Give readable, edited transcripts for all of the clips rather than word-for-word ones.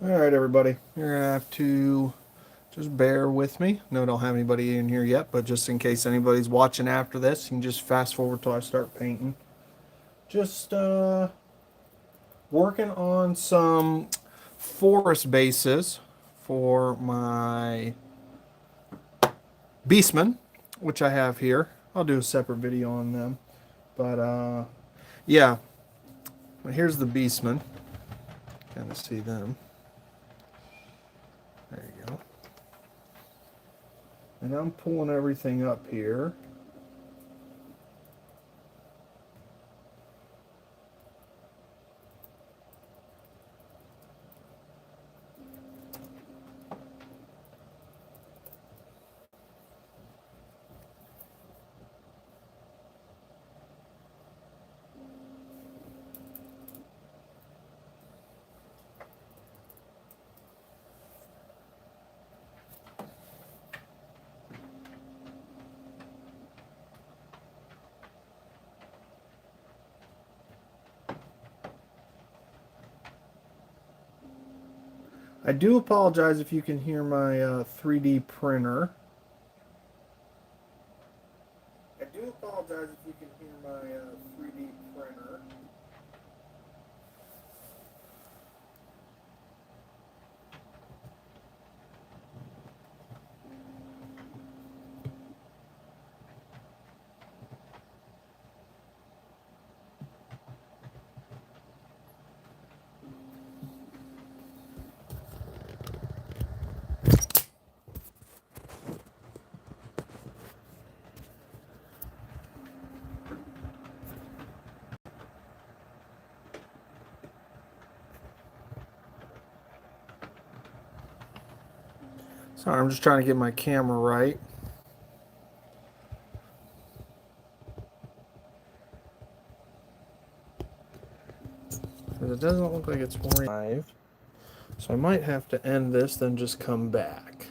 Alright, everybody. You're going to have to just bear with me. No, I don't have anybody in here yet, but just in case anybody's watching after this, you can just fast forward till I start painting. Just working on some forest bases for my beastmen, which I have here. I'll do a separate video on them. But yeah, here's the beastmen. Kind of see them. There you go. And I'm pulling everything up here. I do apologize if you can hear my 3D printer. I do apologize if you can hear my 3D printer. Sorry, I'm just trying to get my camera right. Because it doesn't look like it's live. So I might have to end this, then just come back.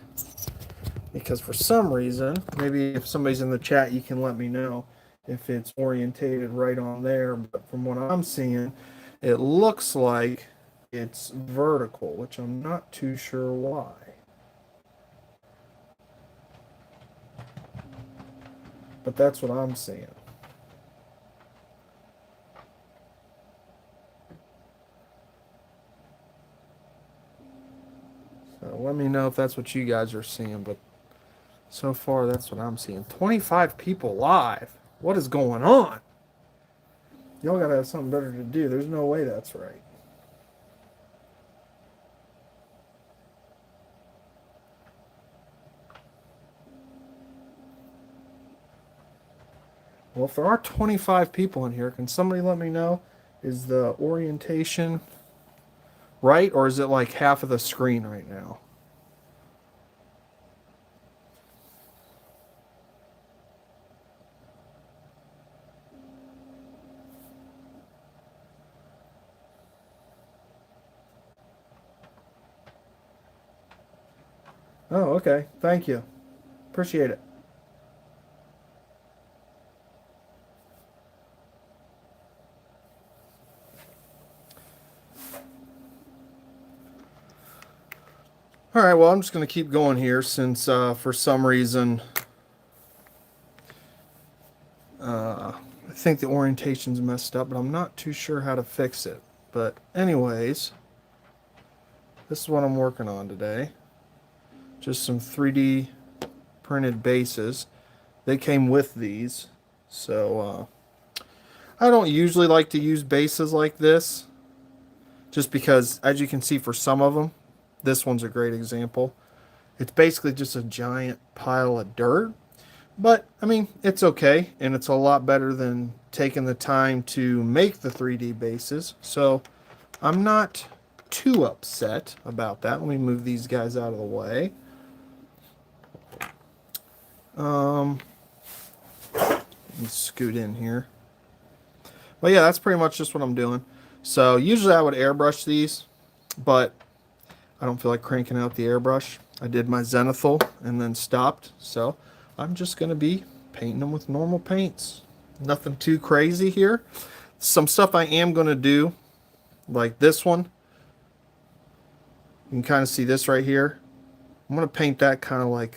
Because for some reason, maybe if somebody's in the chat, you can let me know if it's orientated right on there. But from what I'm seeing, it looks like it's vertical, which I'm not too sure why. But that's what I'm seeing. So let me know if that's what you guys are seeing. But so far, that's what I'm seeing. 25 people live. What is going on? Y'all gotta have something better to do. There's no way that's right. Well, if there are 25 people in here, can somebody let me know? Is the orientation right, or is it like half of the screen right now? Oh, okay. Thank you. Appreciate it. All right, well, I'm just going to keep going here since for some reason I think the orientation's messed up, but I'm not too sure how to fix it. But anyways, this is what I'm working on today. Just some 3D printed bases. They came with these, so I don't usually like to use bases like this, just because, as you can see, for some of them, this one's a great example. It's basically just a giant pile of dirt. But, I mean, it's okay, and it's a lot better than taking the time to make the 3D bases. So, I'm not too upset about that. Let me move these guys out of the way. Let me scoot in here. But yeah, that's pretty much just what I'm doing. So, usually I would airbrush these, but I don't feel like cranking out the airbrush. I did my zenithal and then stopped, so I'm just going to be painting them with normal paints. Nothing too crazy here. Some stuff I am going to do, like this one, You can kind of see this right here. I'm going to paint that kind of like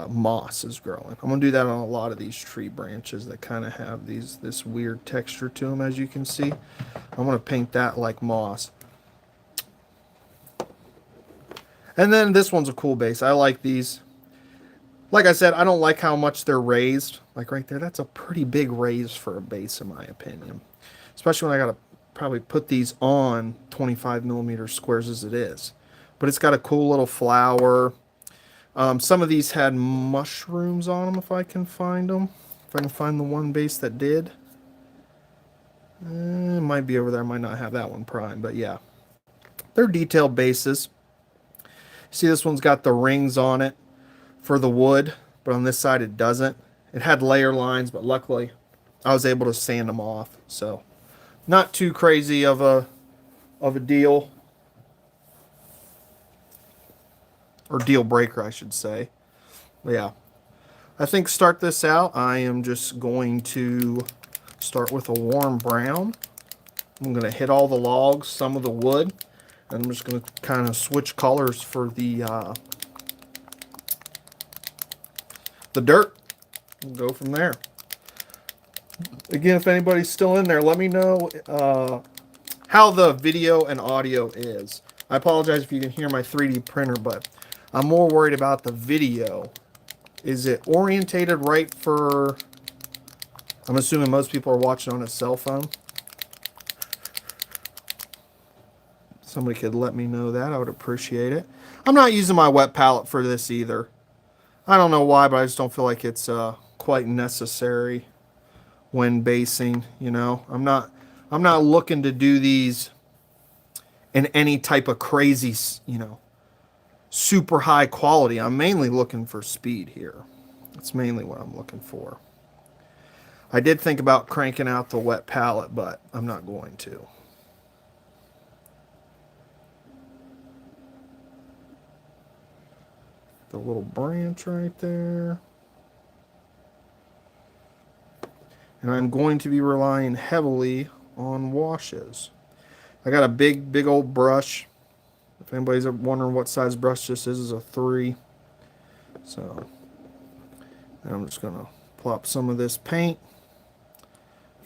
moss is growing. I'm going to do that on a lot of these tree branches that kind of have this weird texture to them, as you can see. I'm going to paint that like moss. And then this one's a cool base. I like these. Like I said, I don't like how much they're raised. Like right there, that's a pretty big raise for a base in my opinion. Especially when I got to probably put these on 25 millimeter squares as it is. But it's got a cool little flower. Some of these had mushrooms on them if I can find them. If I can find the one base that did. It might be over there. I might not have that one primed, but yeah. They're detailed bases. See, this one's got the rings on it for the wood, but on this side it doesn't. It had layer lines, but luckily I was able to sand them off. So not too crazy of a deal. Or deal breaker, I should say. But yeah, I think start this out, I am just going to start with a warm brown. I'm going to hit all the logs, some of the wood, and I'm just going to kind of switch colors for the dirt and go from there. Again, if anybody's still in there, let me know how the video and audio is. I apologize if you can hear my 3D printer, but I'm more worried about the video. Is it orientated right for... I'm assuming most people are watching on a cell phone. Somebody could let me know that. I would appreciate it. I'm not using my wet palette for this either. I don't know why, but I just don't feel like it's quite necessary when basing. You know, I'm not looking to do these in any type of crazy, you know, super high quality. I'm mainly looking for speed here. That's mainly what I'm looking for. I did think about cranking out the wet palette, but I'm not going to. The little branch right there. And I'm going to be relying heavily on washes. I got a big old brush. If anybody's wondering what size brush this is a 3. So I'm just going to plop some of this paint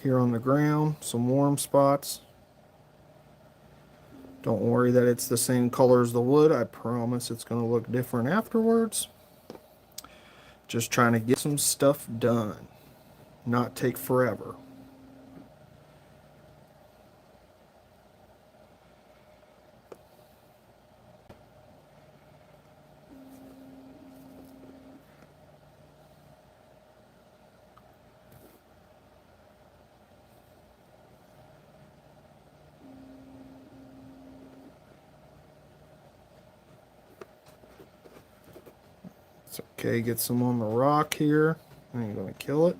here on the ground, some warm spots. Don't worry that it's the same color as the wood. I promise it's going to look different afterwards. Just trying to get some stuff done. Not take forever. It's okay, get some on the rock here. I ain't gonna kill it.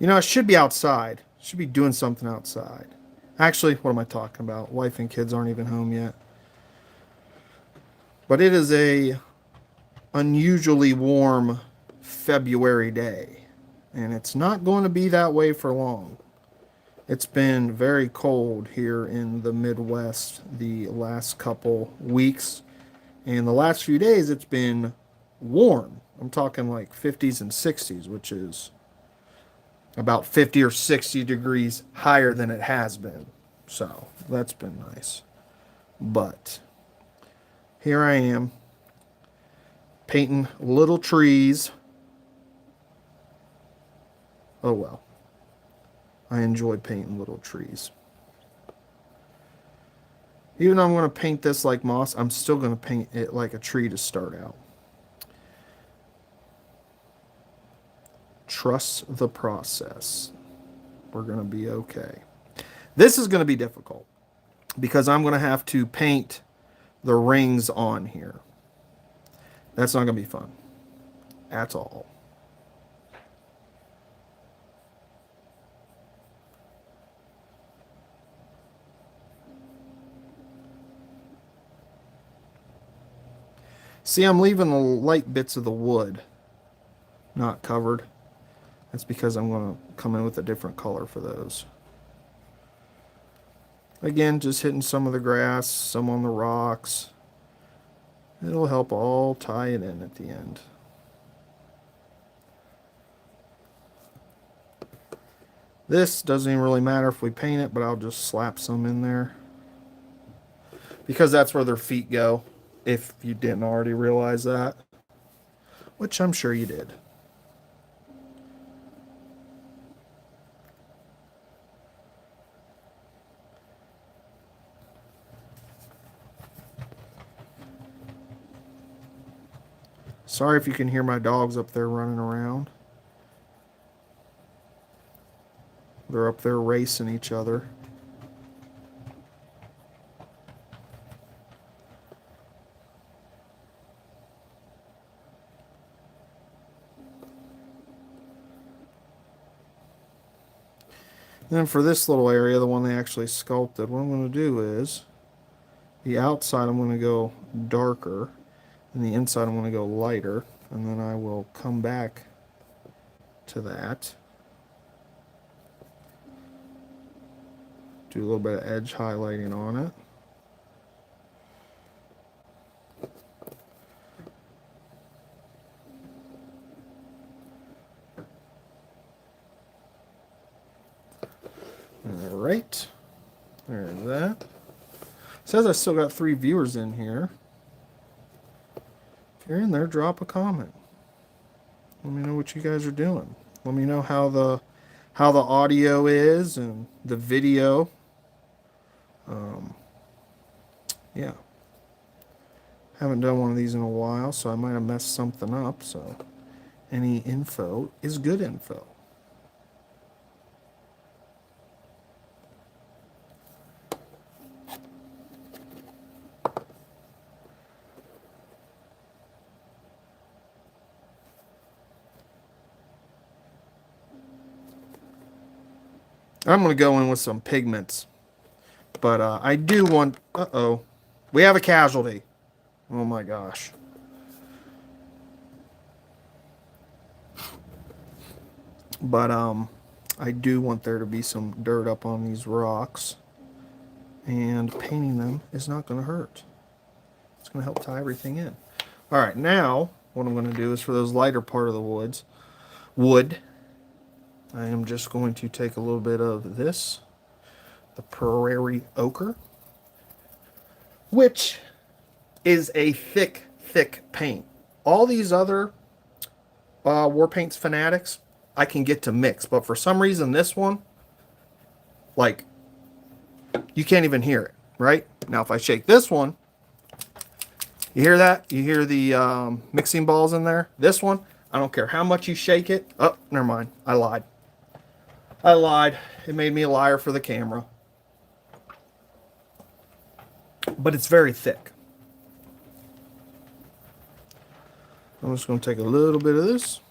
You know, I should be outside. Should be doing something outside. Actually, what am I talking about? Wife and kids aren't even home yet. But it is a unusually warm February day. And it's not going to be that way for long. It's been very cold here in the Midwest the last couple weeks. And the last few days it's been warm. I'm talking like 50s and 60s, which is about 50 or 60 degrees higher than it has been. So that's been nice. But here I am painting little trees. Oh well. I enjoy painting little trees. Even though I'm going to paint this like moss, I'm still going to paint it like a tree to start out. Trust the process. We're going to be okay. This is going to be difficult because I'm going to have to paint the rings on here. That's not going to be fun. at all. See, I'm leaving the light bits of the wood not covered. That's because I'm going to come in with a different color for those. Again, just hitting some of the grass, some on the rocks. It'll help all tie it in at the end. This doesn't even really matter if we paint it, but I'll just slap some in there. Because that's where their feet go, if you didn't already realize that. Which I'm sure you did. Sorry if you can hear my dogs up there running around. They're up there racing each other. Then for this little area, the one they actually sculpted, what I'm going to do is the outside I'm going to go darker and the inside I'm going to go lighter, and then I will come back to that. Do a little bit of edge highlighting on it. Alright, there's that. Says I still got 3 viewers in here. If you're in there, drop a comment. Let me know what you guys are doing. Let me know how the audio is and the video. Yeah. Haven't done one of these in a while, so I might have messed something up. So any info is good info. I'm going to go in with some pigments. But I do want... Uh-oh. We have a casualty. Oh my gosh. But I do want there to be some dirt up on these rocks. And painting them is not going to hurt. It's going to help tie everything in. Alright, now what I'm going to do is for those lighter part of the wood, I am just going to take a little bit of this, the prairie ochre, which is a thick paint. All these other War Paints Fanatics, I can get to mix, but for some reason this one, like, you can't even hear it, right? Now if I shake this one, you hear that? You hear the mixing balls in there? This one, I don't care how much you shake it. Oh, never mind. I lied. It made me a liar for the camera. But it's very thick. I'm just going to take a little bit of this.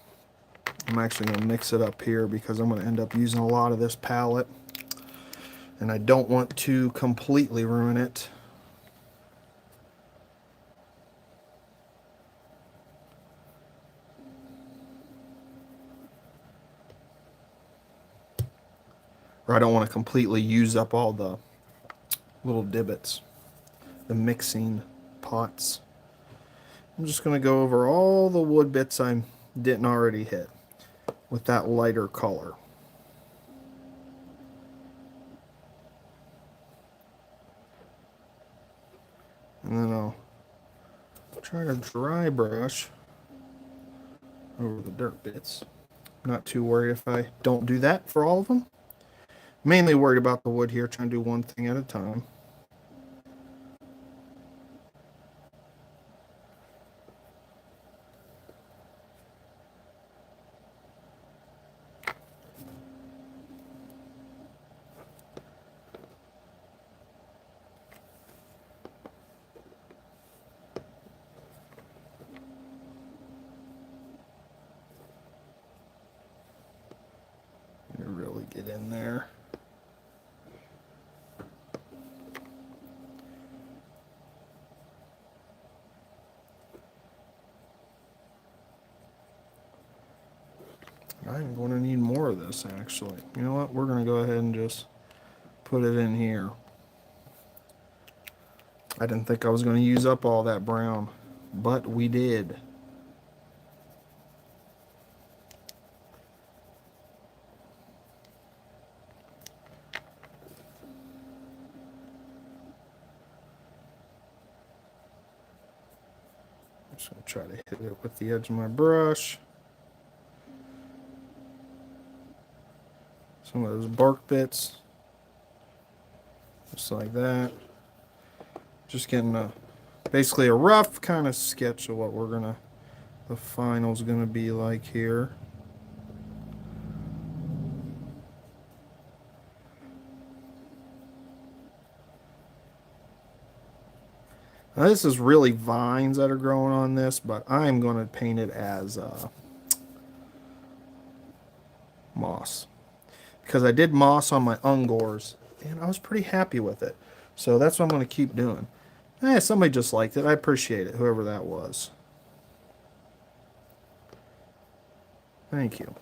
I'm actually going to mix it up here because I'm going to end up using a lot of this palette. And I don't want to completely ruin it. Or I don't want to completely use up all the little divots, the mixing pots. I'm just going to go over all the wood bits I didn't already hit with that lighter color. And then I'll try to dry brush over the dirt bits. I'm not too worried if I don't do that for all of them. Mainly worried about the wood here, trying to do one thing at a time. it in there. I'm going to need more of this, actually. You know what? We're going to go ahead and just put it in here. I didn't think I was going to use up all that brown, but we did. I'm just going to try to hit it with the edge of my brush. Some of those bark bits. Just like that. Just getting basically a rough kind of sketch of what the final's gonna be like here. Now this is really vines that are growing on this, but I'm gonna paint it as moss. Because I did moss on my ungors, and I was pretty happy with it. So that's what I'm gonna keep doing. Somebody just liked it. I appreciate it, whoever that was. Thank you.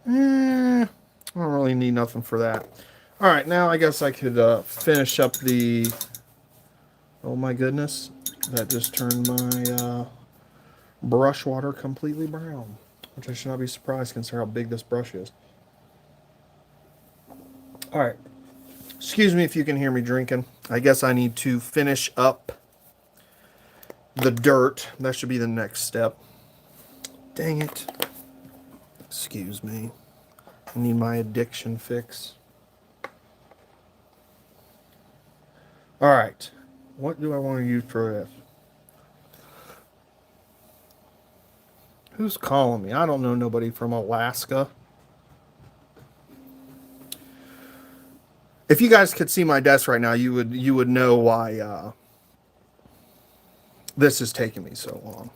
I don't really need nothing for that. All right, now I guess I could finish up the... Oh my goodness, that just turned my brush water completely brown, which I should not be surprised considering how big this brush is. All right, excuse me if you can hear me drinking. I guess I need to finish up the dirt. That should be the next step. Dang it. Excuse me. I need my addiction fix. All right. What do I want to use for this? Who's calling me? I don't know nobody from Alaska. If you guys could see my desk right now, you would know why this is taking me so long.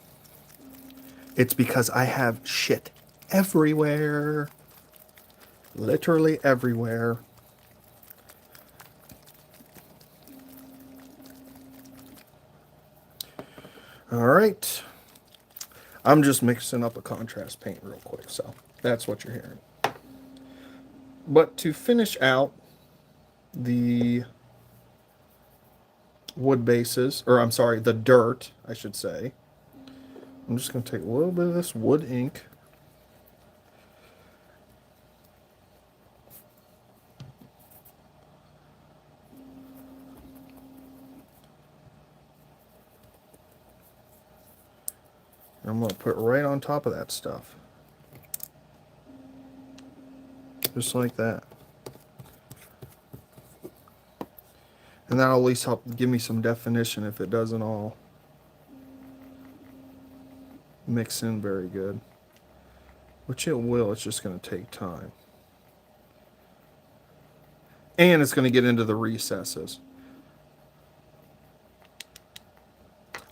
It's because I have shit everywhere. Literally everywhere. All right. I'm just mixing up a contrast paint real quick, so that's what you're hearing. But to finish out the wood bases, or I'm sorry, the dirt, I should say, I'm just going to take a little bit of this wood ink. I'm going to put it right on top of that stuff. Just like that. And that'll at least help give me some definition if it doesn't all mix in very good. Which it will, it's just going to take time. And it's going to get into the recesses.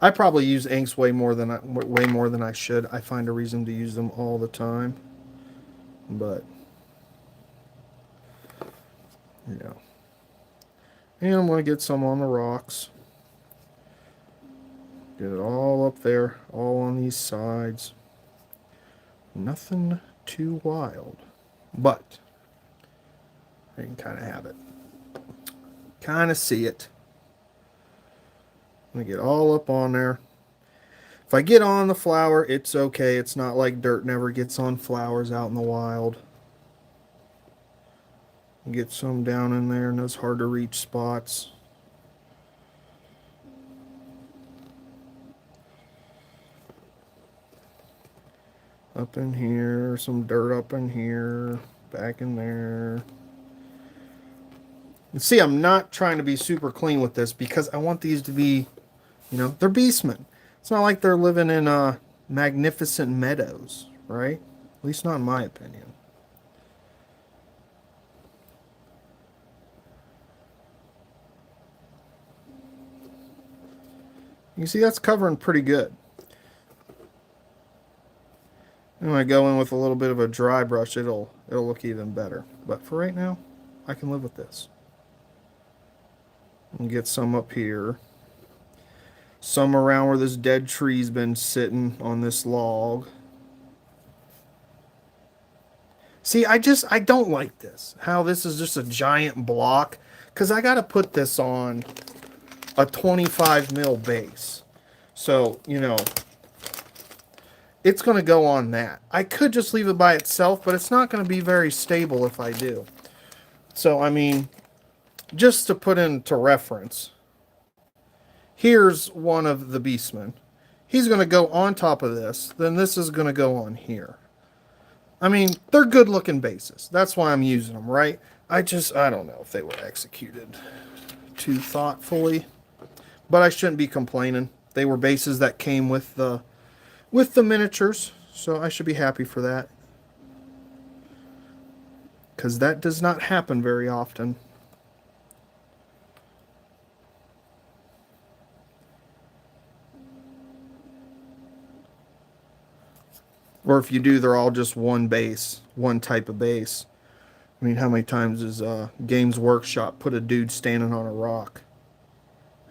I probably use inks way more than I should. I find a reason to use them all the time. But yeah. And I'm going to get some on the rocks. Get it all up there, all on these sides. Nothing too wild, but I can kind of have it. Kind of see it. I'm going to get all up on there. If I get on the flower, it's okay. It's not like dirt never gets on flowers out in the wild. Get some down in there in those hard to reach spots. Up in here, some dirt up in here, back in there. And see, I'm not trying to be super clean with this because I want these to be, you know, they're beastmen. It's not like they're living in magnificent meadows, right? At least not in my opinion. You can see that's covering pretty good. And when I go in with a little bit of a dry brush, it'll look even better. But for right now, I can live with this. And get some up here. Some around where this dead tree's been sitting on this log. See, I don't like this. How this is just a giant block. Because I got to put this on a 25 mil base. So, you know, it's going to go on that. I could just leave it by itself, but it's not going to be very stable if I do. So, I mean, just to put into reference, here's one of the beastmen. He's going to go on top of this. Then this is going to go on here. I mean, they're good looking bases. That's why I'm using them, right? I don't know if they were executed too thoughtfully. But I shouldn't be complaining. They were bases that came with the miniatures. So I should be happy for that. Because that does not happen very often. Or if you do, they're all just one base, one type of base. I mean, how many times has Games Workshop put a dude standing on a rock?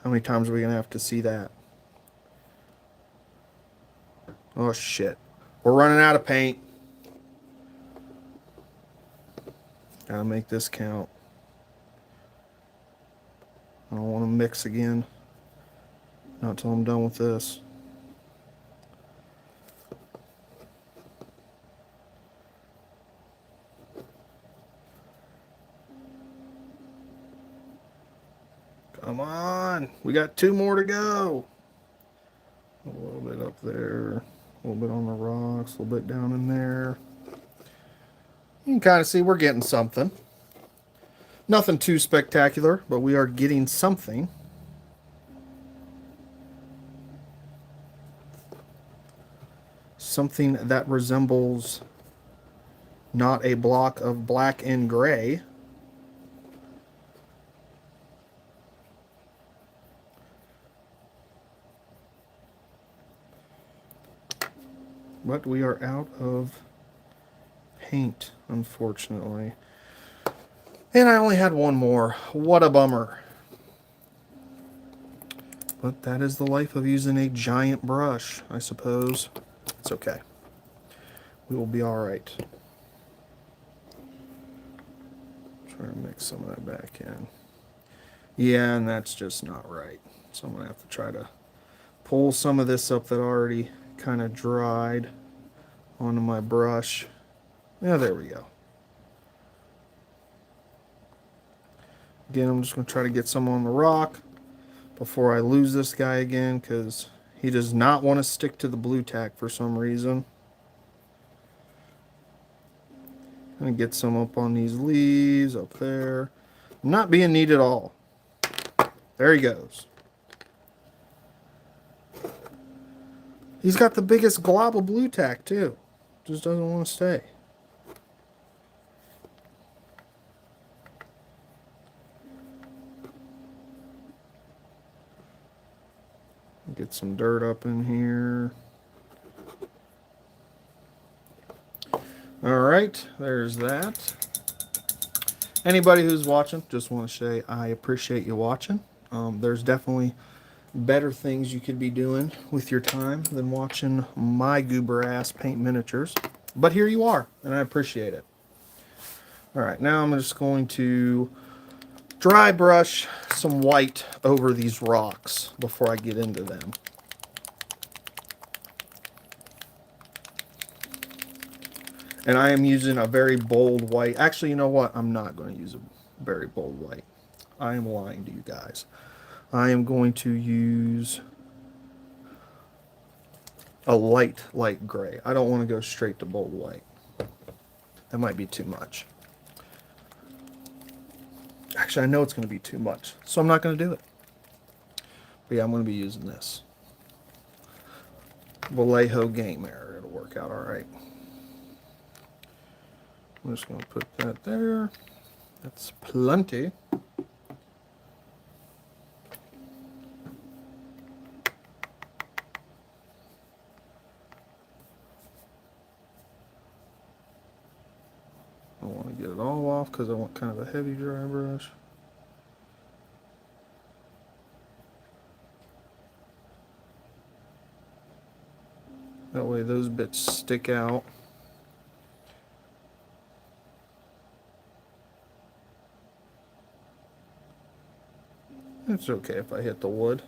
How many times are we going to have to see that? Oh, shit. We're running out of paint. Gotta make this count. I don't want to mix again. Not until I'm done with this. Come on. We got 2 more to go. A little bit up there. A little bit on the rocks. A little bit down in there. You can kind of see we're getting something. Nothing too spectacular, but we are getting something. Something that resembles not a block of black and gray. But we are out of paint, unfortunately. And I only had one more. What a bummer. But that is the life of using a giant brush, I suppose. It's okay. We will be alright. Try to mix some of that back in. Yeah, and that's just not right. So I'm going to have to try to pull some of this up that already kind of dried onto my brush. Yeah, there we go. Again, I'm just going to try to get some on the rock before I lose this guy again, because he does not want to stick to the blue tack for some reason. I'm going to get some up on these leaves up there. Not being neat at all. There he goes. He's got the biggest glob of blue tack too. Just doesn't want to stay. Get some dirt up in here. All right, there's that. Anybody who's watching, just want to say I appreciate you watching. There's definitely better things you could be doing with your time than watching my goober ass paint miniatures. But here you are, and I appreciate it. All right, now I'm just going to dry brush some white over these rocks before I get into them. And I am using a very bold white. Actually, you know what? I'm not going to use a very bold white. I am lying to you guys. I am going to use a light gray. I don't want to go straight to bold white. That might be too much. Actually, I know it's going to be too much, so I'm not going to do it. But yeah, I'm going to be using this. Vallejo Game Air. It'll work out all right. I'm just going to put that there. That's plenty. get it all off because I want kind of a heavy dry brush. That way those bits stick out. It's okay if I hit the wood.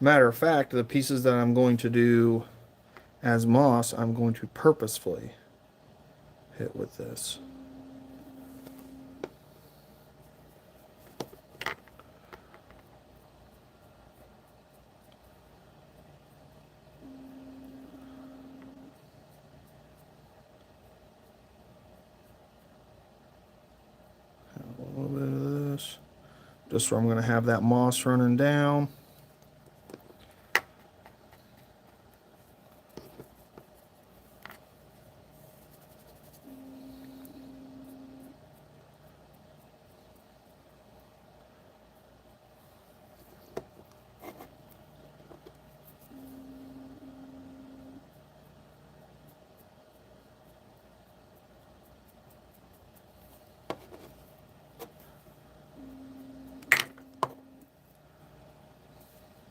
Matter of fact, the pieces that I'm going to do as moss, I'm going to purposefully hit with this. A little bit of this. Just where I'm going to have that moss running down.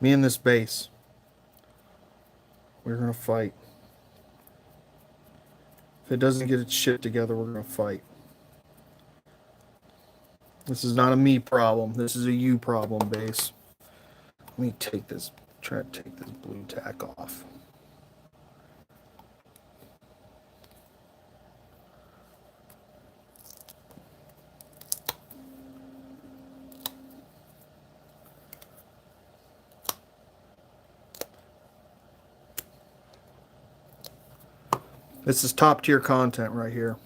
Me and this base, we're going to fight. If it doesn't get its shit together, we're going to fight. This is not a me problem. This is a you problem, base. Let me take this, try to take this blue tack off. This is top tier content right here.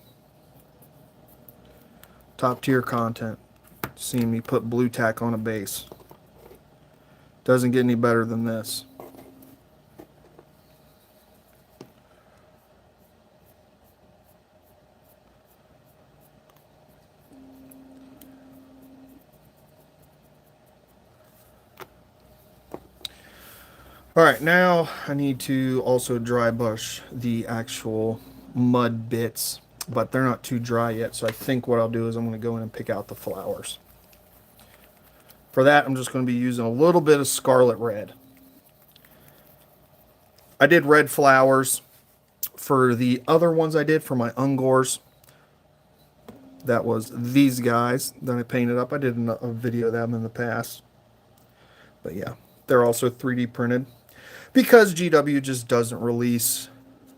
Top tier content. Seeing me put blue tack on a base. Doesn't get any better than this. Alright, now I need to also dry brush the actual mud bits, but they're not too dry yet, so I think what I'll do is I'm going to go in and pick out the flowers. For that, I'm just going to be using a little bit of scarlet red. I did red flowers for the other ones I did for my Ungors. That was these guys that I painted up. I did a video of them in the past. But yeah, they're also 3D printed. Because GW just doesn't release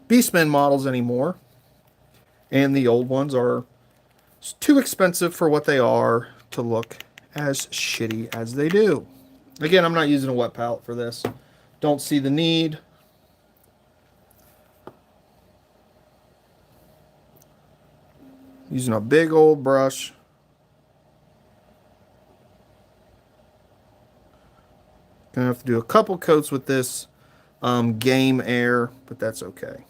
beastmen models anymore. And the old ones are too expensive for what they are to look as shitty as they do. Again, I'm not using a wet palette for this. Don't see the need. Using a big old brush. Gonna have to do a couple coats with this game air, but that's okay.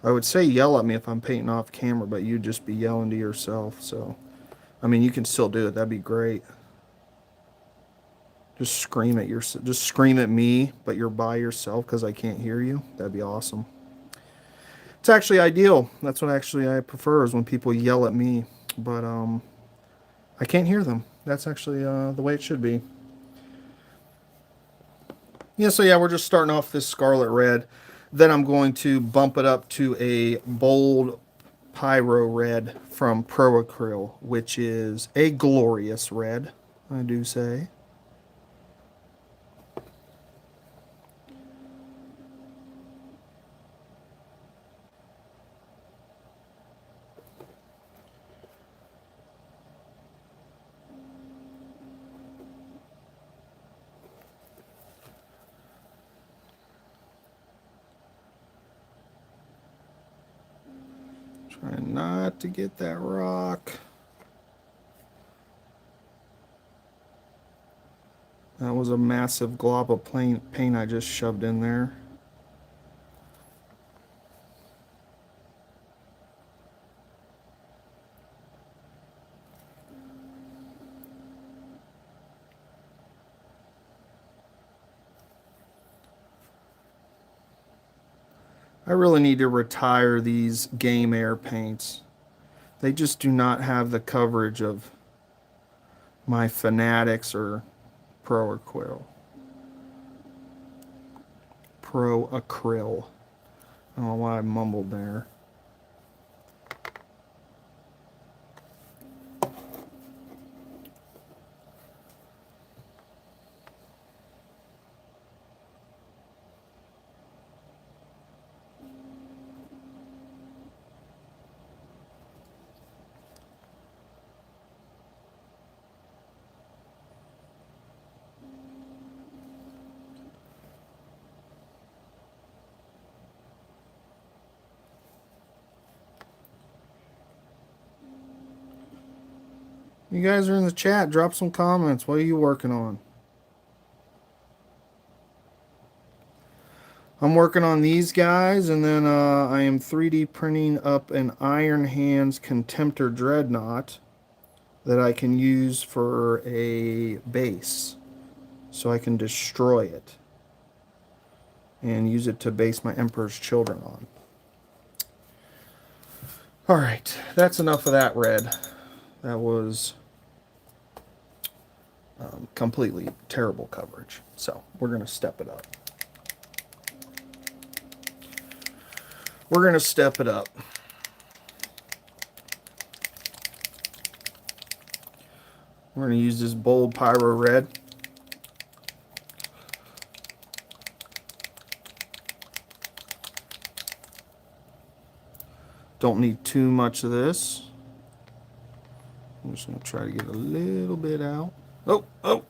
I would say yell at me if I'm painting off camera, but you'd just be yelling to yourself. So, I mean, you can still do it. That'd be great. Just scream at just scream at me, but you're by yourself because I can't hear you. That'd be awesome. It's actually ideal. That's what actually I prefer is when people yell at me, but I can't hear them. That's actually the way it should be. Yeah, so yeah, we're just starting off this scarlet red. Then I'm going to bump it up to a bold pyro red from Pro Acryl, which is a glorious red, I do say. Trying not to get that rock. That was a massive glob of paint I just shoved in there. I really need to retire these Game Air paints. They just do not have the coverage of my Fanatics or Pro Acryl. Pro Acryl. I don't know why I mumbled there. You guys are in the chat. Drop some comments. What are you working on? I'm working on these guys, and then I am 3D printing up an Iron Hands Contemptor Dreadnought that I can use for a base. So I can destroy it and use it to base my Emperor's Children on. Alright, that's enough of that red. That was completely terrible coverage. So we're going to step it up. We're going to step it up. We're going to use this bold Pyro Red. Don't need too much of this. I'm just going to try to get a little bit out. Oh, oh.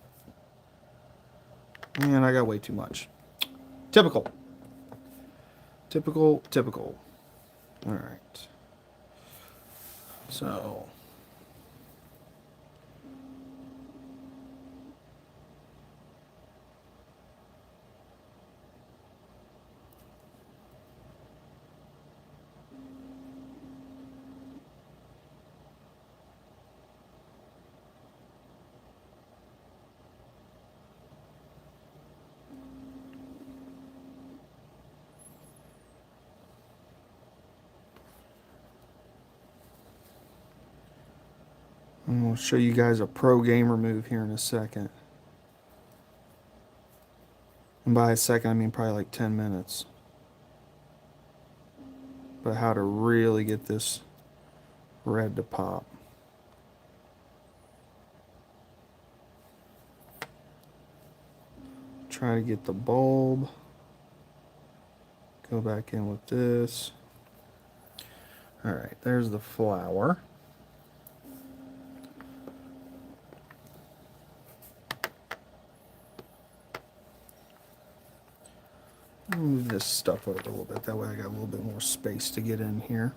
And I got way too much. Typical. Typical, typical. All right. So. I'm going to show you guys a pro gamer move here in a second. And by a second, I mean probably like 10 minutes. But how to really get this red to pop. Try to get the bulb. Go back in with this. All right, there's the flower. Move this stuff over a little bit. That way I got a little bit more space to get in here.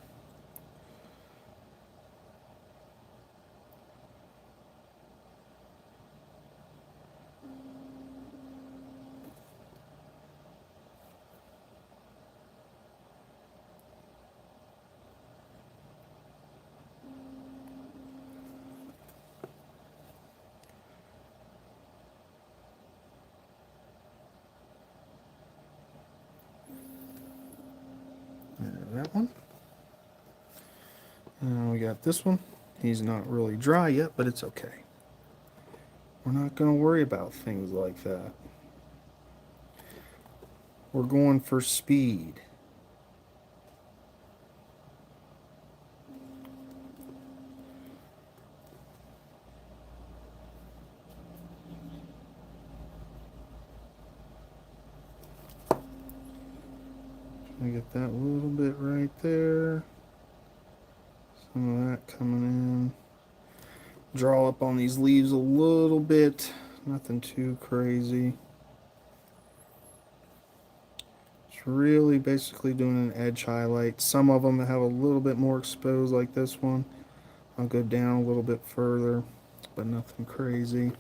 That one. And we got this one. He's not really dry yet, but it's okay. We're not going to worry about things like that. We're going for speed. I get that little bit right there. Some of that coming in. Draw up on these leaves a little bit. Nothing too crazy. It's really basically doing an edge highlight. Some of them have a little bit more exposed like this one. I'll go down a little bit further, but nothing crazy.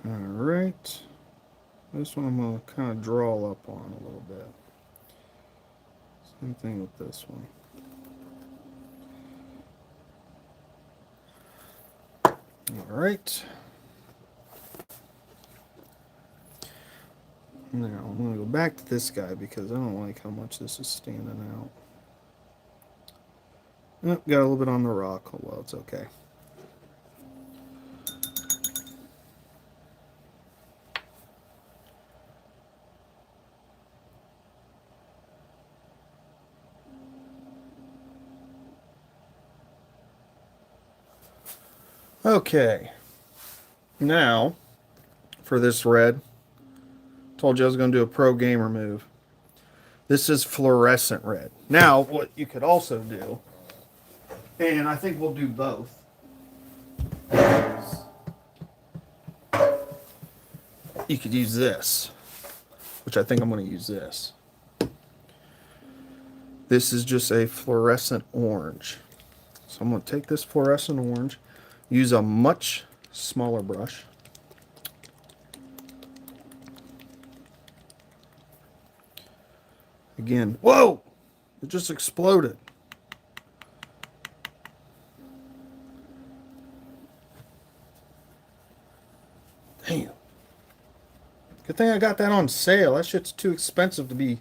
Alright. This one I'm going to kind of draw up on a little bit. Same thing with this one. Alright. Now I'm going to go back to this guy because I don't like how much this is standing out. Oh, got a little bit on the rock. Oh, well, it's okay. Okay. Now, for this red, told you I was going to do a pro gamer move. This is fluorescent red. Now, what you could also do, and I think we'll do both, is you could use this, which I think I'm going to use this. This is just a fluorescent orange. So I'm going to take this fluorescent orange, use a much smaller brush. Again, whoa! It just exploded. Damn. Good thing I got that on sale. That shit's too expensive to be...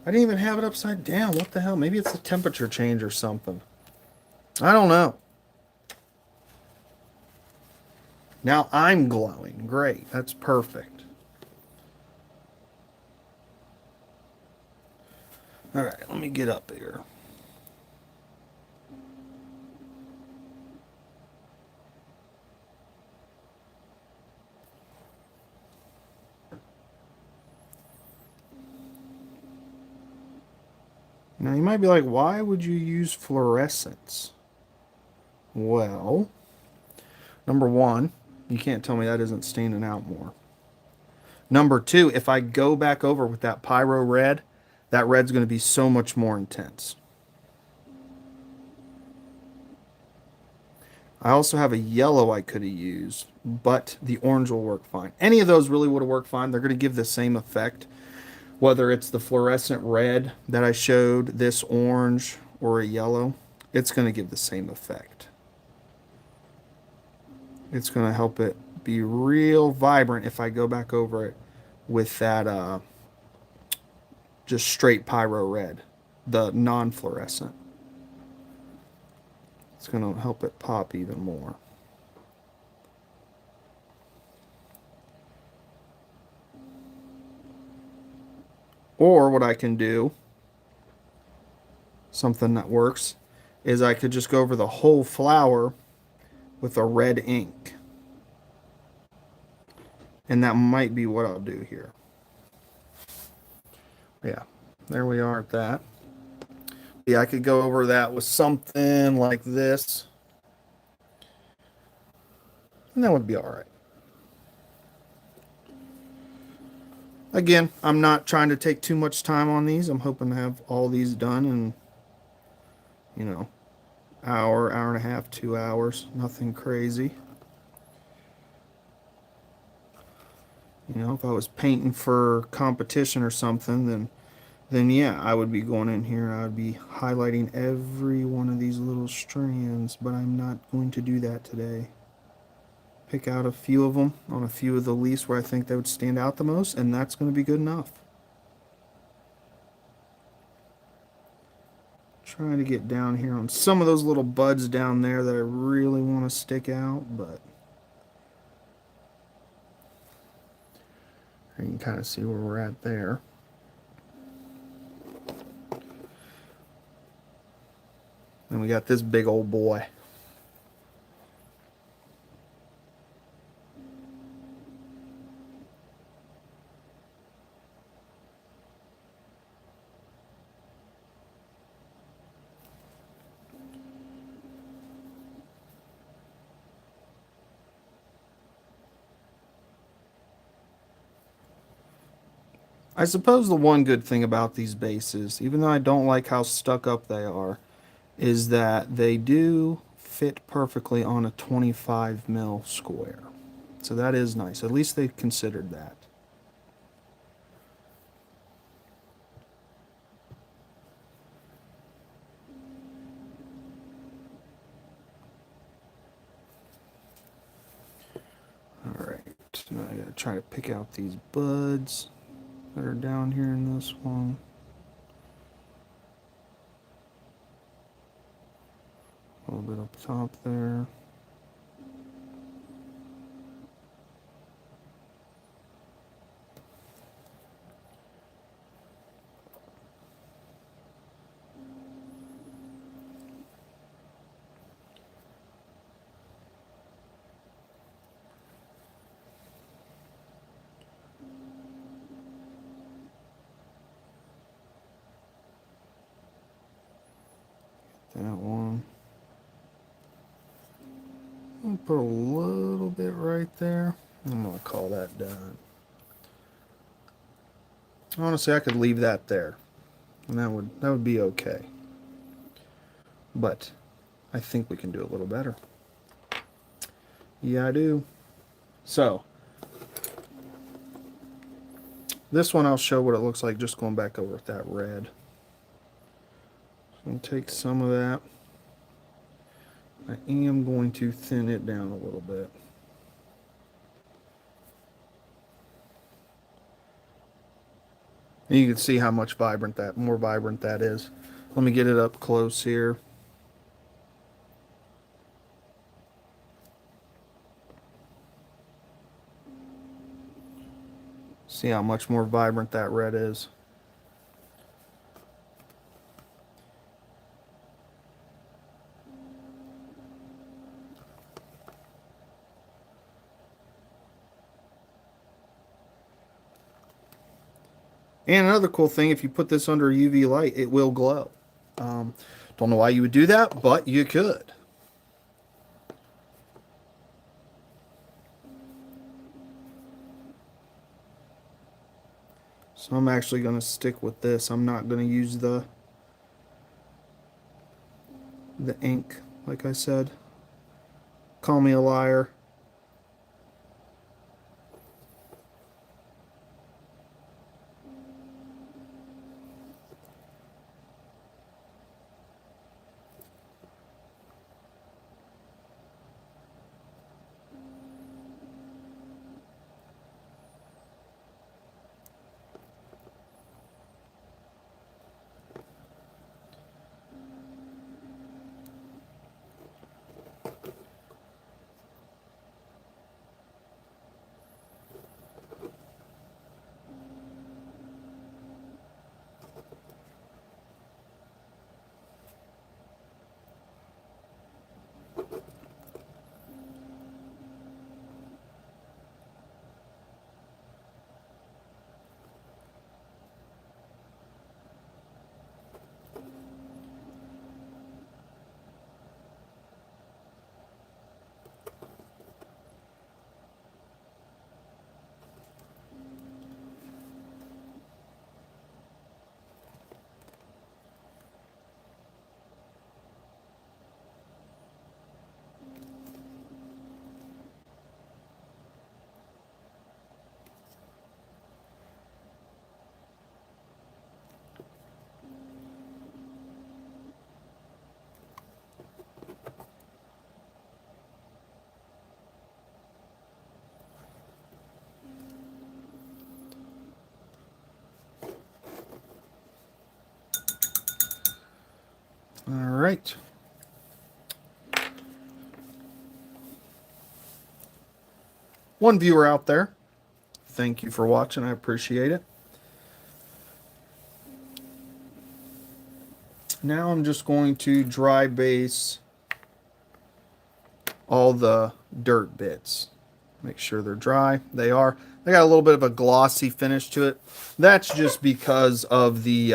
I didn't even have it upside down. What the hell? Maybe it's the temperature change or something. I don't know. Now I'm glowing. Great. That's perfect. Alright, let me get up here. Now you might be like, why would you use fluorescence? Well, number one, you can't tell me that isn't standing out more. Number two, if I go back over with that pyro red, that red's going to be so much more intense. I also have a yellow I could have used, but the orange will work fine. Any of those really would have worked fine. They're going to give the same effect. Whether it's the fluorescent red that I showed, this orange, or a yellow, it's going to give the same effect. It's going to help it be real vibrant if I go back over it with that just straight pyro red, the non-fluorescent. It's going to help it pop even more. Or what I can do, something that works, is I could just go over the whole flower with a red ink. And that might be what I'll do here. Yeah, there we are at that. Yeah, I could go over that with something like this. And that would be all right. Again, I'm not trying to take too much time on these. I'm hoping to have all these done in, you know, hour, hour and a half, 2 hours. Nothing crazy. You know, if I was painting for competition or something, then yeah, I would be going in here and I would be highlighting every one of these little strands, but I'm not going to do that today. Pick out a few of them on a few of the leaves where I think they would stand out the most, and that's going to be good enough. Trying to get down here on some of those little buds down there that I really want to stick out, but you can kind of see where we're at there. And we got this big old boy. I suppose the one good thing about these bases, even though I don't like how stuck up they are, is that they do fit perfectly on a 25 mil square. So that is nice. At least they considered that. Alright, now I gotta try to pick out these buds that are down here in this one. A little bit up top there. That one. I'll put a little bit right there. I'm gonna call that done. Honestly, I could leave that there, and that would be okay. But I think we can do a little better. Yeah, I do. So this one I'll show what it looks like just going back over with that red. So I'll take some of that. I am going to thin it down a little bit. And you can see how much more vibrant that is. Let me get it up close here. See how much more vibrant that red is. And another cool thing, if you put this under UV light, it will glow. Don't know why you would do that, but you could. So I'm actually going to stick with this. I'm not going to use the ink, like I said. Call me a liar. All right. One viewer out there, thank you for watching. I appreciate it. Now I'm just going to dry base all the dirt bits. Make sure they're dry. They are. They got a little bit of a glossy finish to it. That's just because of the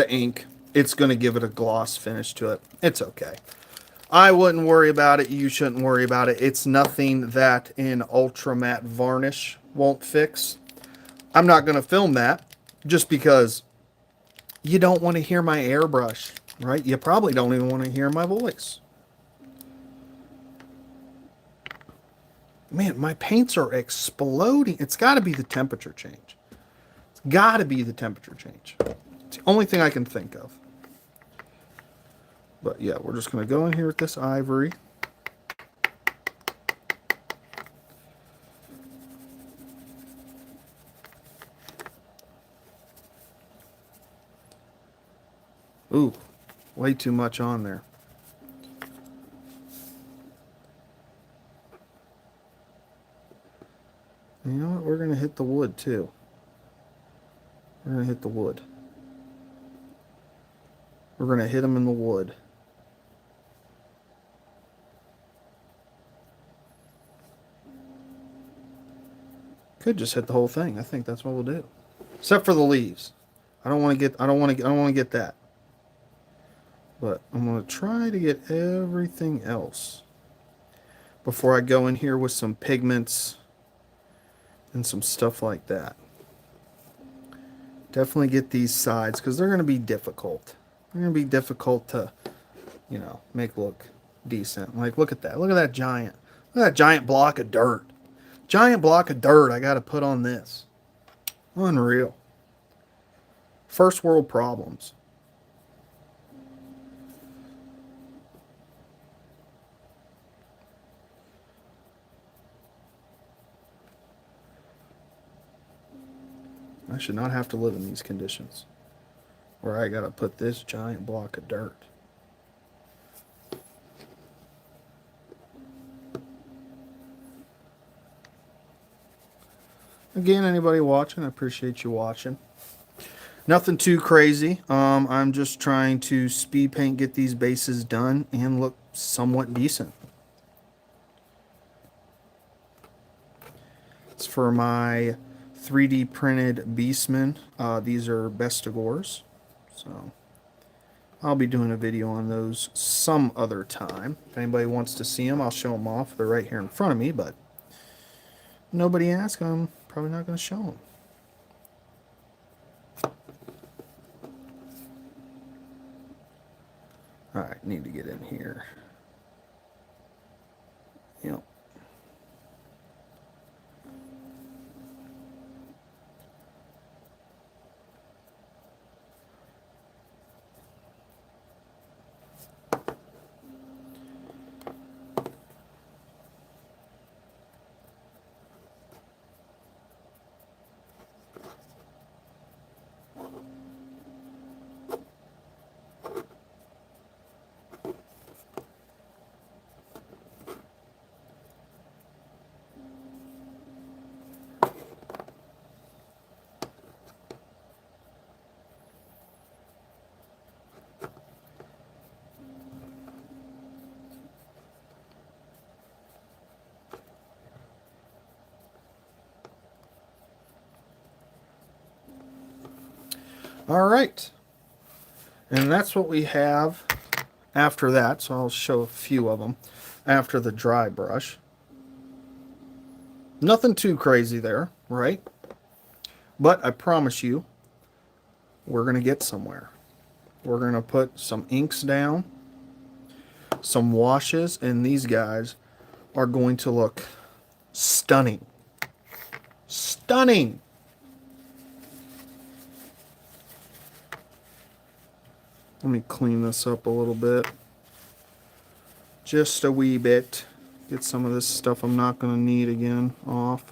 ink. It's going to give it a gloss finish to it. It's okay. I wouldn't worry about it. You shouldn't worry about it. It's nothing that an ultra matte varnish won't fix. I'm not going to film that just because you don't want to hear my airbrush, right? You probably don't even want to hear my voice. Man, my paints are exploding. It's got to be the temperature change. It's got to be the temperature change. It's the only thing I can think of. But yeah, we're just going to go in here with this ivory. Ooh, way too much on there. You know what? We're going to hit the wood too. We're going to hit the wood. We're going to hit them in the wood. Could just hit the whole thing. I think that's what we'll do. Except for the leaves. I don't want to get that. But I'm going to try to get everything else before I go in here with some pigments and some stuff like that. Definitely get these sides because they're going to be difficult. They're going to be difficult to, you know, make look decent. Like, look at that. Look at that giant. Look at that giant block of dirt. Giant block of dirt I got to put on this. Unreal. First world problems. I should not have to live in these conditions where I got to put this giant block of dirt. Again, anybody watching, I appreciate you watching. Nothing too crazy. I'm just trying to speed paint, get these bases done, and look somewhat decent. It's for my 3D printed beastmen. These are Bestigors. So I'll be doing a video on those some other time. If anybody wants to see them, I'll show them off. They're right here in front of me, but nobody asked them. Probably not going to show them. Alright, need to get in here. Yep. All right, and that's what we have after that, so I'll show a few of them after the dry brush. Nothing too crazy there, right? But I promise you, we're going to get somewhere. We're going to put some inks down, some washes, and these guys are going to look stunning. Stunning! Let me clean this up a little bit. Just a wee bit. Get some of this stuff I'm not going to need again off.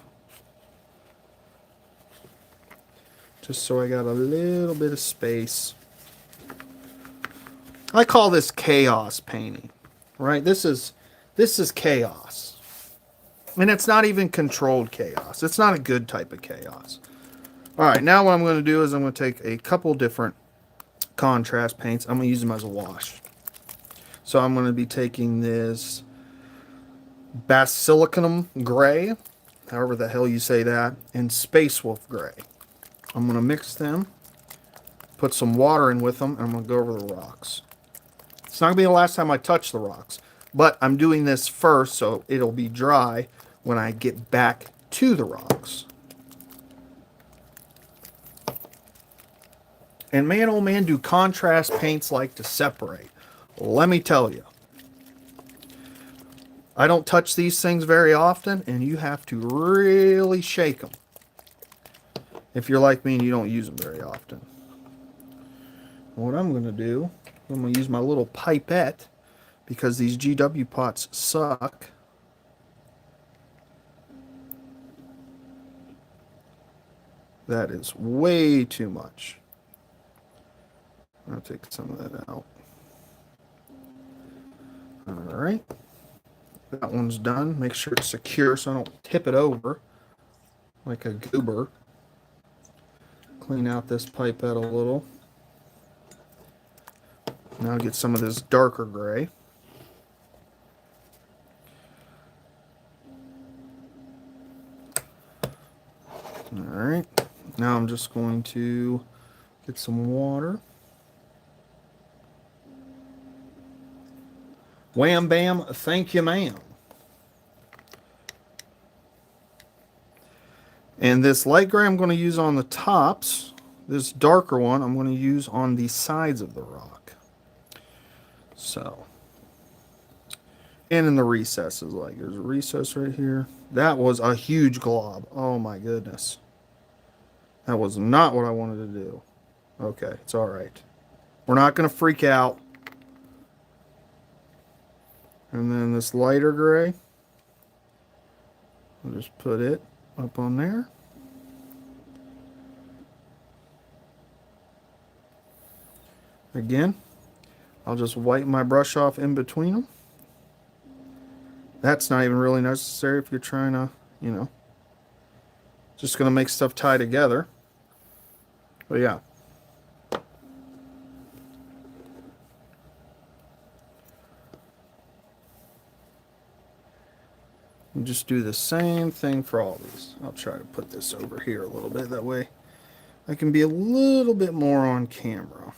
Just so I got a little bit of space. I call this chaos painting, right? This is chaos. And it's not even controlled chaos. It's not a good type of chaos. All right, now what I'm going to do is I'm going to take a couple different contrast paints. I'm going to use them as a wash. So I'm going to be taking this Basilicum Gray, however the hell you say that, and Space Wolf Gray. I'm going to mix them, put some water in with them, and I'm going to go over the rocks. It's not going to be the last time I touch the rocks, but I'm doing this first so it'll be dry when I get back to the rocks. And man, oh man, do contrast paints like to separate. Let me tell you. I don't touch these things very often, and you have to really shake them if you're like me and you don't use them very often. What I'm going to do, I'm going to use my little pipette because these GW pots suck. That is way too much. I'll take some of that out. All right. That one's done. Make sure it's secure so I don't tip it over like a goober. Clean out this pipette a little. Now get some of this darker gray. All right. Now I'm just going to get some water. Wham bam, thank you ma'am. And this light gray I'm going to use on the tops. This darker one I'm going to use on the sides of the rock. So, and in the recesses, like there's a recess right here. That was a huge glob. Oh my goodness. That was not what I wanted to do. Okay, it's all right. We're not going to freak out. And then this lighter gray, I'll just put it up on there. Again, I'll just wipe my brush off in between them. That's not even really necessary if you're trying to, you know, just going to make stuff tie together. But yeah. And just do the same thing for all these. I'll try to put this over here a little bit. That way I can be a little bit more on camera.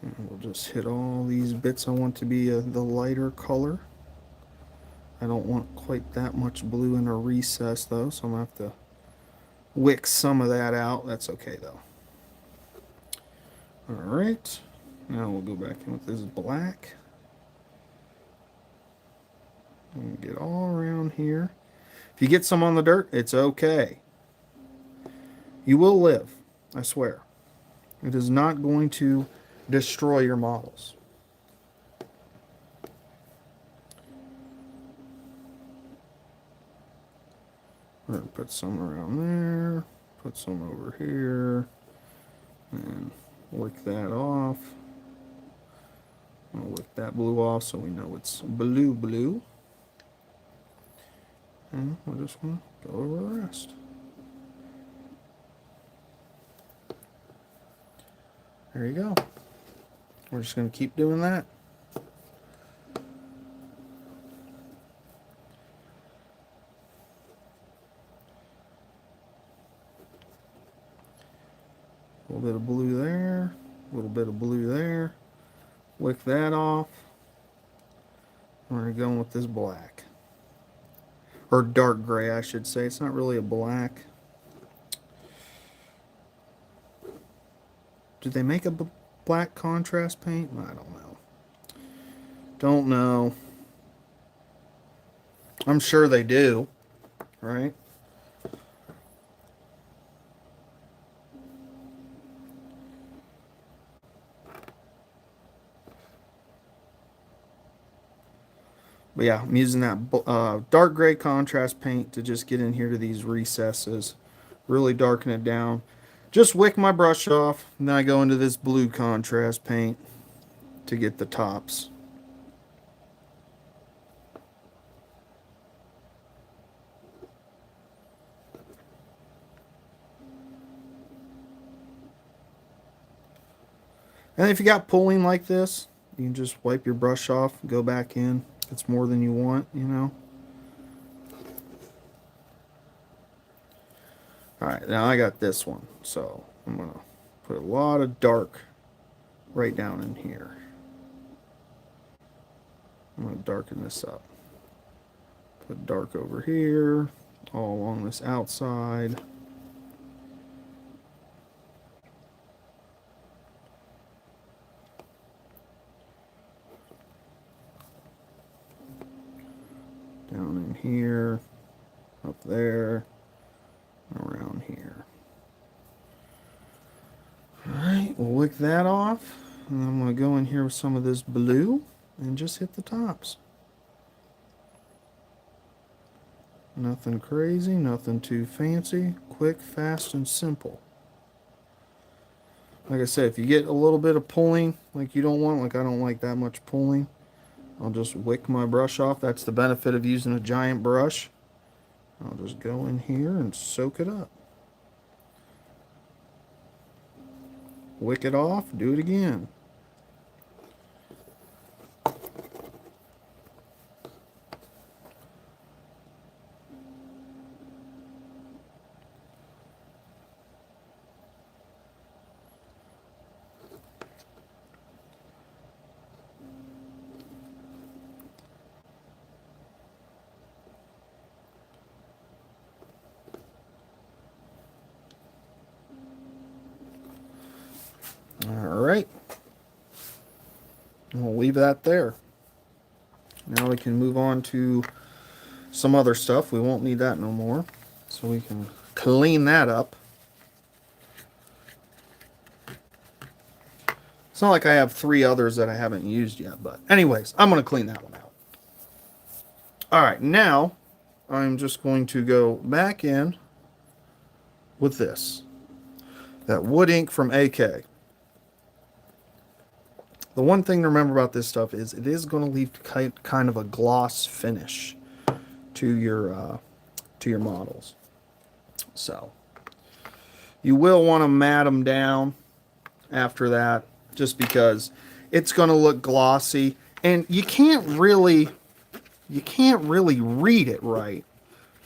And we'll just hit all these bits I want to be the lighter color. I don't want quite that much blue in a recess though, so I'm going to have to wick some of that out. That's okay though. Alright, now we'll go back in with this black. And get all around here. If you get some on the dirt, it's okay. You will live, I swear. It is not going to destroy your models. We're going to put some around there, put some over here, and lick that off. I'll lick that blue off so we know it's blue. And we're just going to go over the rest. There you go. We're just going to keep doing that. A little bit of blue there, a little bit of blue there. Wick that off. We're going with this black. Or dark gray, I should say. It's not really a black. Did they make a black contrast paint? I don't know. Don't know. I'm sure they do, right? But yeah, I'm using that dark gray contrast paint to just get in here to these recesses. Really darken it down. Just wick my brush off, and then I go into this blue contrast paint to get the tops. And if you got pulling like this, you can just wipe your brush off, go back in. If it's more than you want, you know. Alright, now I got this one. So I'm going to put a lot of dark right down in here. I'm going to darken this up. Put dark over here, all along this outside. here, up there, around here. Alright, we'll wick that off. And I'm going to go in here with some of this blue and just hit the tops. Nothing crazy, nothing too fancy. Quick, fast, and simple. Like I said, if you get a little bit of pulling, like you don't want, like I don't like that much pulling, I'll just wick my brush off. That's the benefit of using a giant brush. I'll just go in here and soak it up. Wick it off, do it again. Alright. We'll leave that there. Now we can move on to some other stuff. We won't need that no more. So we can clean that up. It's not like I have 3 others that I haven't used yet, but anyways, I'm going to clean that one out. Alright, now I'm just going to go back in with this. That wood ink from AK. The one thing to remember about this stuff is it is going to leave kind of a gloss finish to your models. So you will want to mat them down after that, just because it's going to look glossy, and you can't really read it right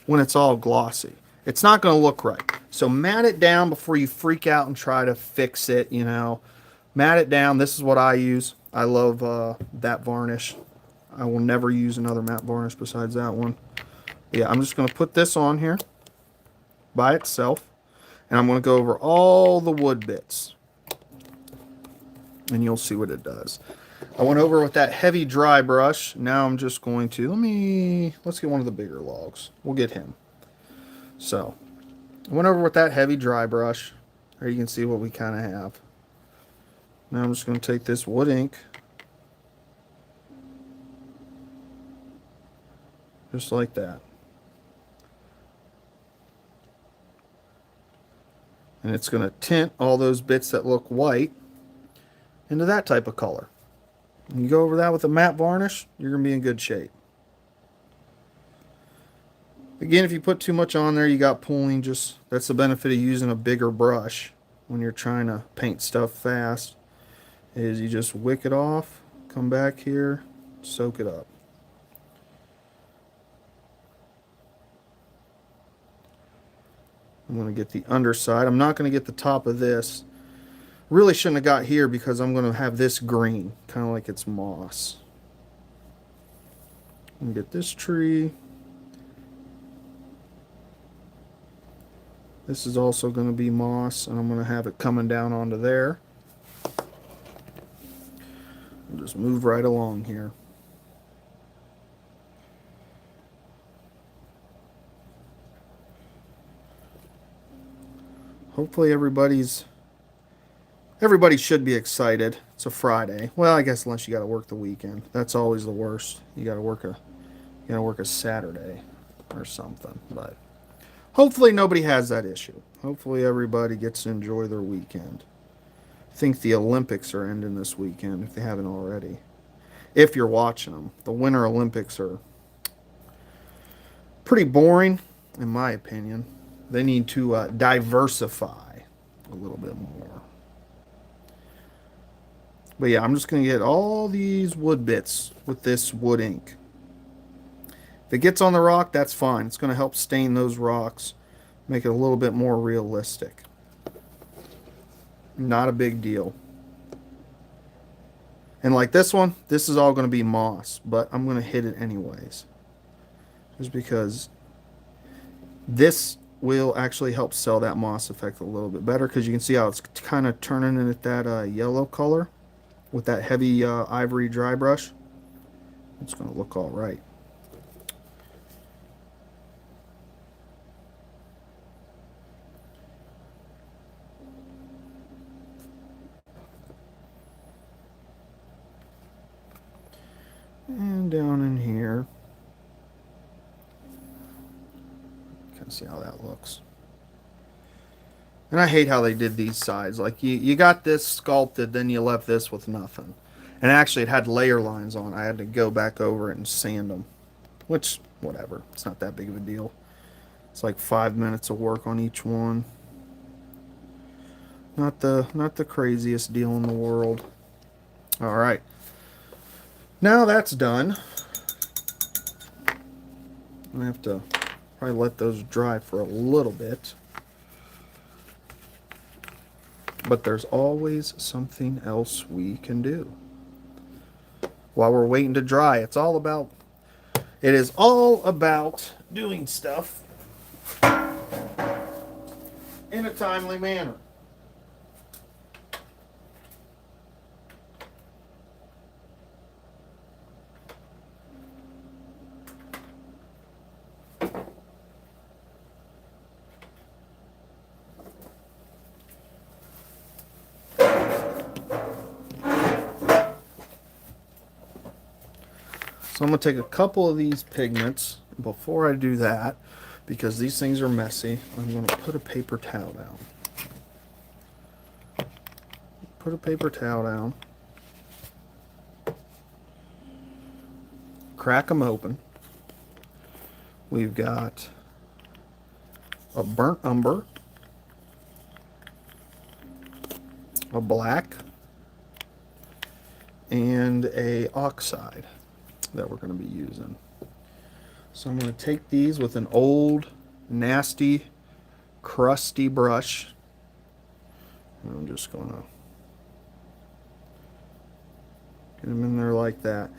when it's all glossy. It's not going to look right. So mat it down before you freak out and try to fix it, you know. Mat it down. This is what I use. I love that varnish. I will never use another matte varnish besides that one. Yeah, I'm just going to put this on here by itself. And I'm going to go over all the wood bits. And you'll see what it does. I went over with that heavy dry brush. Now I'm just going to, let's get one of the bigger logs. We'll get him. So, I went over with that heavy dry brush. There you can see what we kind of have. Now I'm just going to take this wood ink, just like that. And it's going to tint all those bits that look white into that type of color. And you go over that with a matte varnish, you're going to be in good shape. Again, if you put too much on there, you got pulling. Just that's the benefit of using a bigger brush when you're trying to paint stuff fast. Is you just wick it off, come back here, soak it up. I'm going to get the underside. I'm not going to get the top of this. Really shouldn't have got here because I'm going to have this green, kind of like it's moss. And get this tree. This is also going to be moss, and I'm going to have it coming down onto there. Just move right along here. Hopefully everybody should be excited. It's a Friday. Well, I guess unless you got to work the weekend. That's always the worst. You got to work a Saturday or something. But hopefully nobody has that issue. Hopefully everybody gets to enjoy their weekend. I think the Olympics are ending this weekend, if they haven't already. If you're watching them. The Winter Olympics are pretty boring, in my opinion. They need to diversify a little bit more. But yeah, I'm just going to get all these wood bits with this wood ink. If it gets on the rock, that's fine. It's going to help stain those rocks, make it a little bit more realistic. Not a big deal. And like this one, this is all going to be moss, but I'm going to hit it anyways. Just because this will actually help sell that moss effect a little bit better, because you can see how it's kind of turning into that yellow color with that heavy ivory dry brush. It's going to look all right. and down in here. Kind of see how that looks. And I hate how they did these sides. Like you got this sculpted, then you left this with nothing. And actually it had layer lines on. I had to go back over it and sand them. Which, whatever. It's not that big of a deal. It's like 5 minutes of work on each one. Not the craziest deal in the world. All right. Now that's done. I have to probably let those dry for a little bit. But there's always something else we can do. While we're waiting to dry, it is all about doing stuff in a timely manner. So I'm going to take a couple of these pigments. Before I do that, because these things are messy, I'm going to put a paper towel down. Put a paper towel down. Crack them open. We've got a burnt umber, a black, and a oxide that we're going to be using. So I'm going to take these with an old, nasty, crusty brush. And I'm just going to get them in there like that.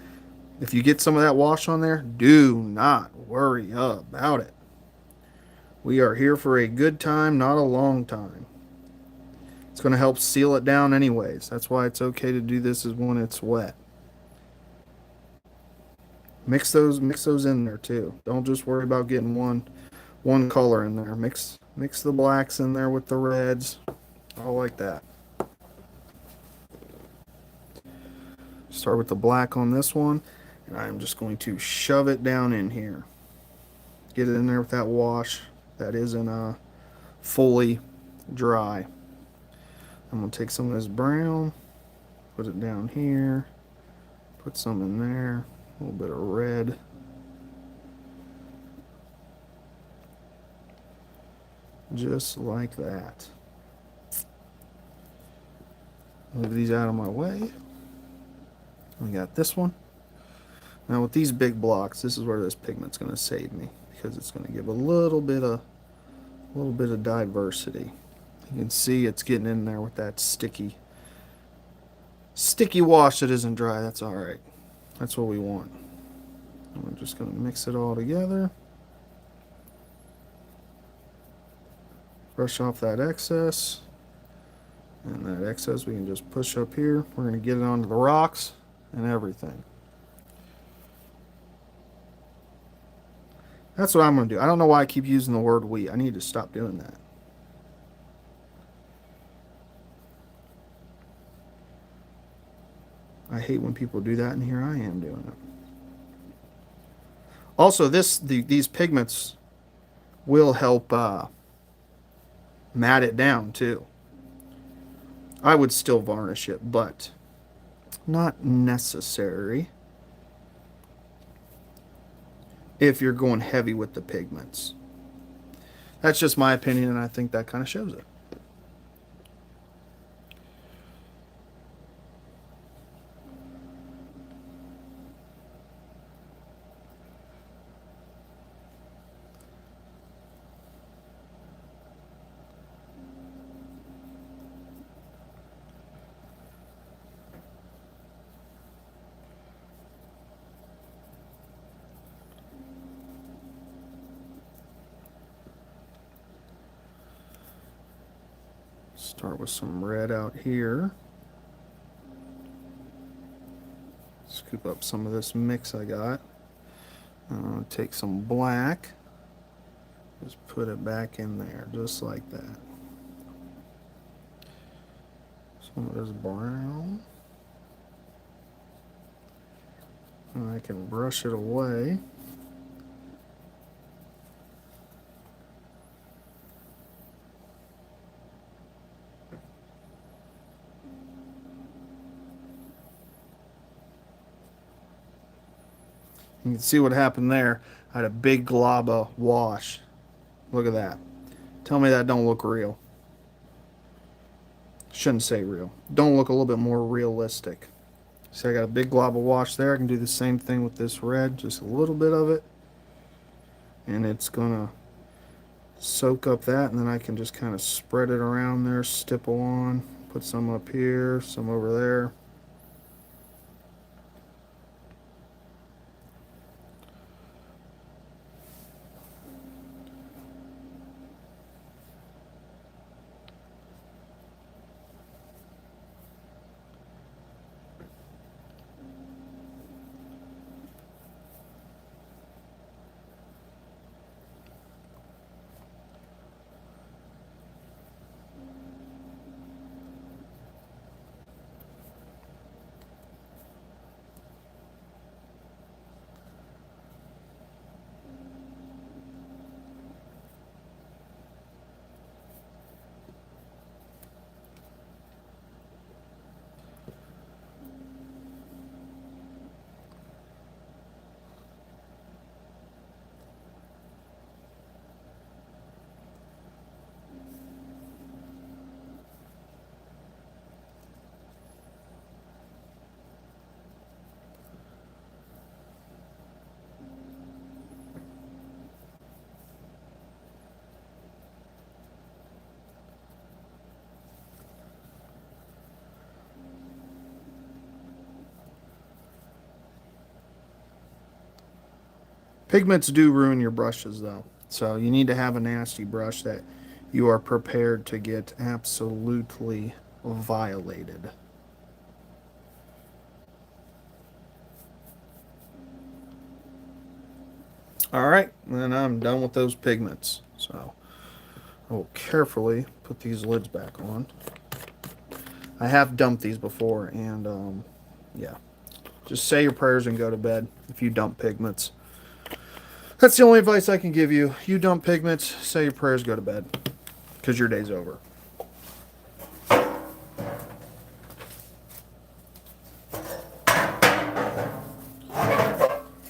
If you get some of that wash on there, do not worry about it. We are here for a good time, not a long time. It's going to help seal it down anyways. That's why it's okay to do this is when it's wet. Mix those in there too. Don't just worry about getting one color in there. Mix the blacks in there with the reds. All like that. Start with the black on this one, and I'm just going to shove it down in here. Get it in there with that wash that isn't fully dry. I'm going to take some of this brown, put it down here, put some in there. A little bit of red. Just like that. Move these out of my way. We got this one. Now with these big blocks, this is where this pigment's going to save me, because it's going to give a little bit of diversity. You can see it's getting in there with that sticky wash that isn't dry. That's all right. That's what we want. And we're just going to mix it all together. Brush off that excess. And that excess we can just push up here. We're going to get it onto the rocks and everything. That's what I'm going to do. I don't know why I keep using the word we. I need to stop doing that. I hate when people do that, and here I am doing it. Also, these pigments will help matte it down too. I would still varnish it, but not necessary if you're going heavy with the pigments. That's just my opinion, and I think that kind of shows it. Start with some red out here. Scoop up some of this mix I got. Take some black. Just put it back in there, just like that. Some of this brown. And I can brush it away. You can see what happened there. I had a big glob of wash. Look at that. Tell me that don't look real. Shouldn't say real. Don't look a little bit more realistic. See, I got a big glob of wash there. I can do the same thing with this red, just a little bit of it. And it's gonna soak up that, and then I can just kind of spread it around there, stipple on, put some up here, some over there. Pigments do ruin your brushes though. So you need to have a nasty brush that you are prepared to get absolutely violated. Alright, then I'm done with those pigments. So I will carefully put these lids back on. I have dumped these before, and yeah. Just say your prayers and go to bed if you dump pigments. That's the only advice I can give you. You dump pigments, say your prayers, go to bed. Because your day's over.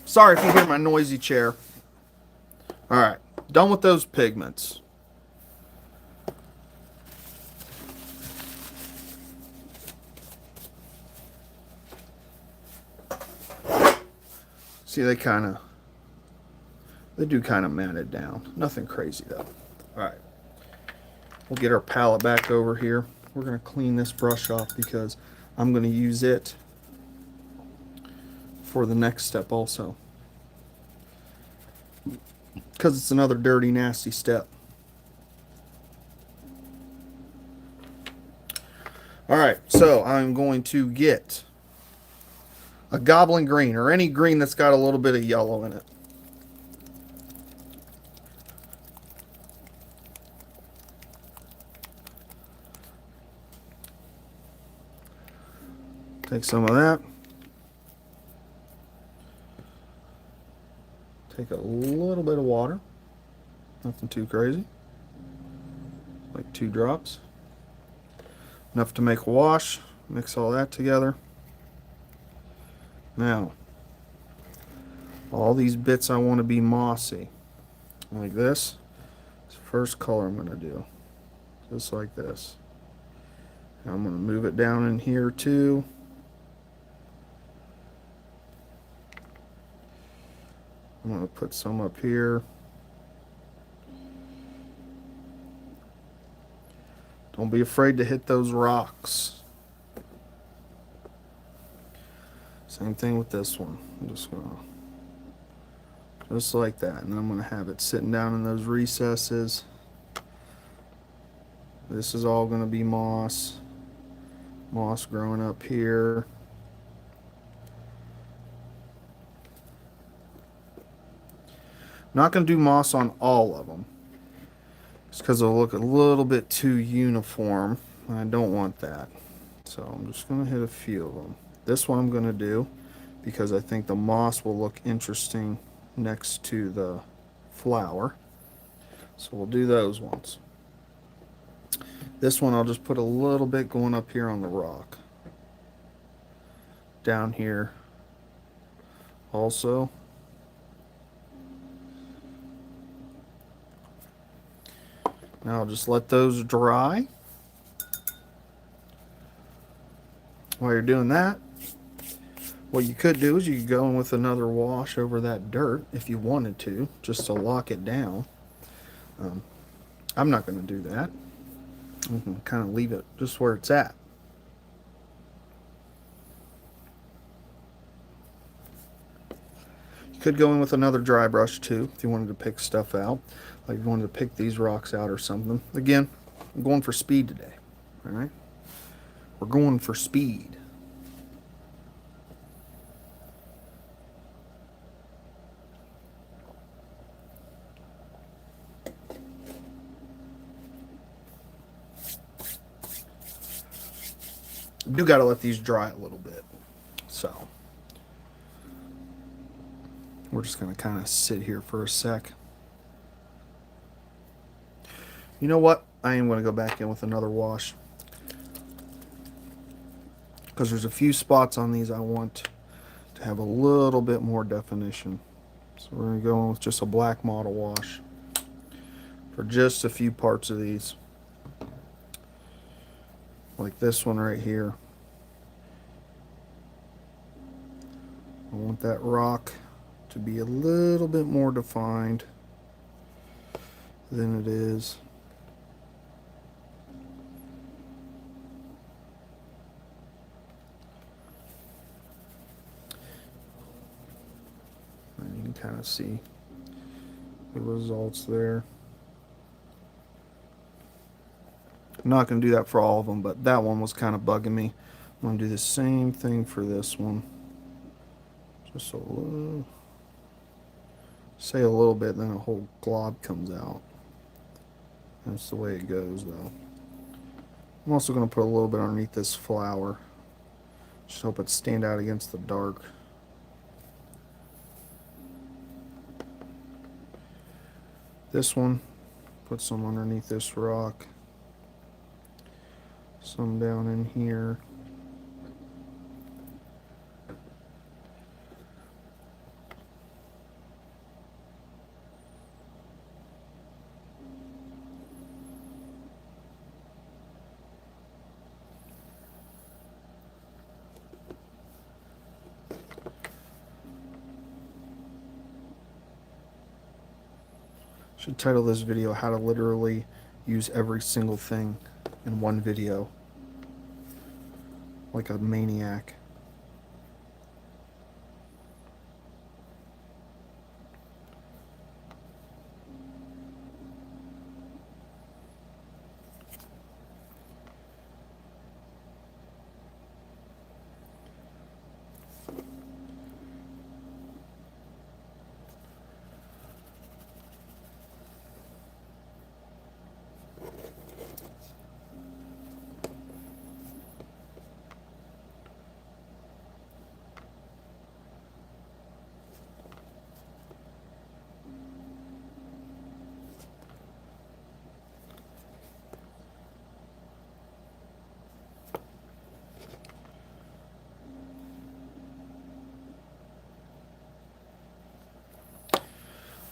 Sorry if you hear my noisy chair. Alright, done with those pigments. See, they do kind of mat it down. Nothing crazy though. Alright, we'll get our palette back over here. We're going to clean this brush off because I'm going to use it for the next step also. Because it's another dirty, nasty step. Alright, so I'm going to get a goblin green, or any green that's got a little bit of yellow in it. Take some of that. Take a little bit of water. Nothing too crazy. Like 2 drops. Enough to make a wash. Mix all that together. Now, all these bits I want to be mossy. Like this. It's the first color I'm going to do. Just like this. And I'm going to move it down in here too. I'm going to put some up here. Don't be afraid to hit those rocks. Same thing with this one. I'm just going to, just like that. And then I'm going to have it sitting down in those recesses. This is all going to be moss. Moss growing up here. Not going to do moss on all of them. It's because it'll look a little bit too uniform. I don't want that. So I'm just going to hit a few of them. This one I'm going to do because I think the moss will look interesting next to the flower. So we'll do those ones. This one I'll just put a little bit going up here on the rock. Down here also. Now I'll just let those dry. While you're doing that, what you could do is you could go in with another wash over that dirt if you wanted to, just to lock it down. I'm not going to do that. I'm going to kind of leave it just where it's at. You could go in with another dry brush too if you wanted to pick stuff out. Like you wanted to pick these rocks out or something. Again, I'm going for speed today. Alright? We're going for speed. You do got to let these dry a little bit. So we're just going to kind of sit here for a sec. You know what? I am going to go back in with another wash, because there's a few spots on these I want to have a little bit more definition. So we're going to go in with just a black model wash for just a few parts of these. Like this one right here. I want that rock to be a little bit more defined than it is. And you can kind of see the results there. I'm not going to do that for all of them, but that one was kind of bugging me. I'm going to do the same thing for this one. Just a little, say a little bit, then a whole glob comes out. That's the way it goes, though. I'm also going to put a little bit underneath this flower. Just hope it stand out against the dark. This one, put some underneath this rock. Some down in here. Should title this video how to literally use every single thing in one video, like a maniac.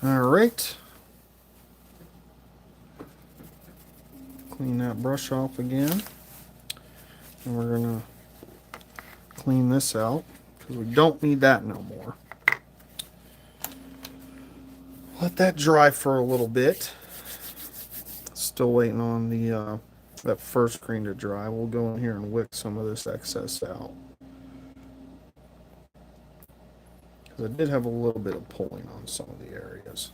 All right. Clean that brush off again. And we're going to clean this out because we don't need that no more. Let that dry for a little bit. Still waiting on the that first green to dry. We'll go in here and wick some of this excess out. Because I did have a little bit of pulling on some of the areas.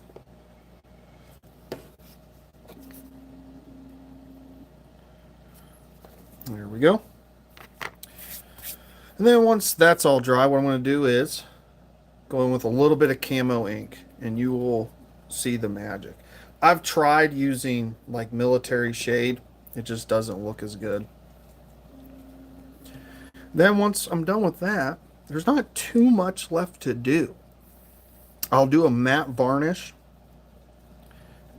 There we go. And then once that's all dry, what I'm going to do is go in with a little bit of camo ink, and you will see the magic. I've tried using like military shade. It just doesn't look as good. Then once I'm done with that, there's not too much left to do. I'll do a matte varnish,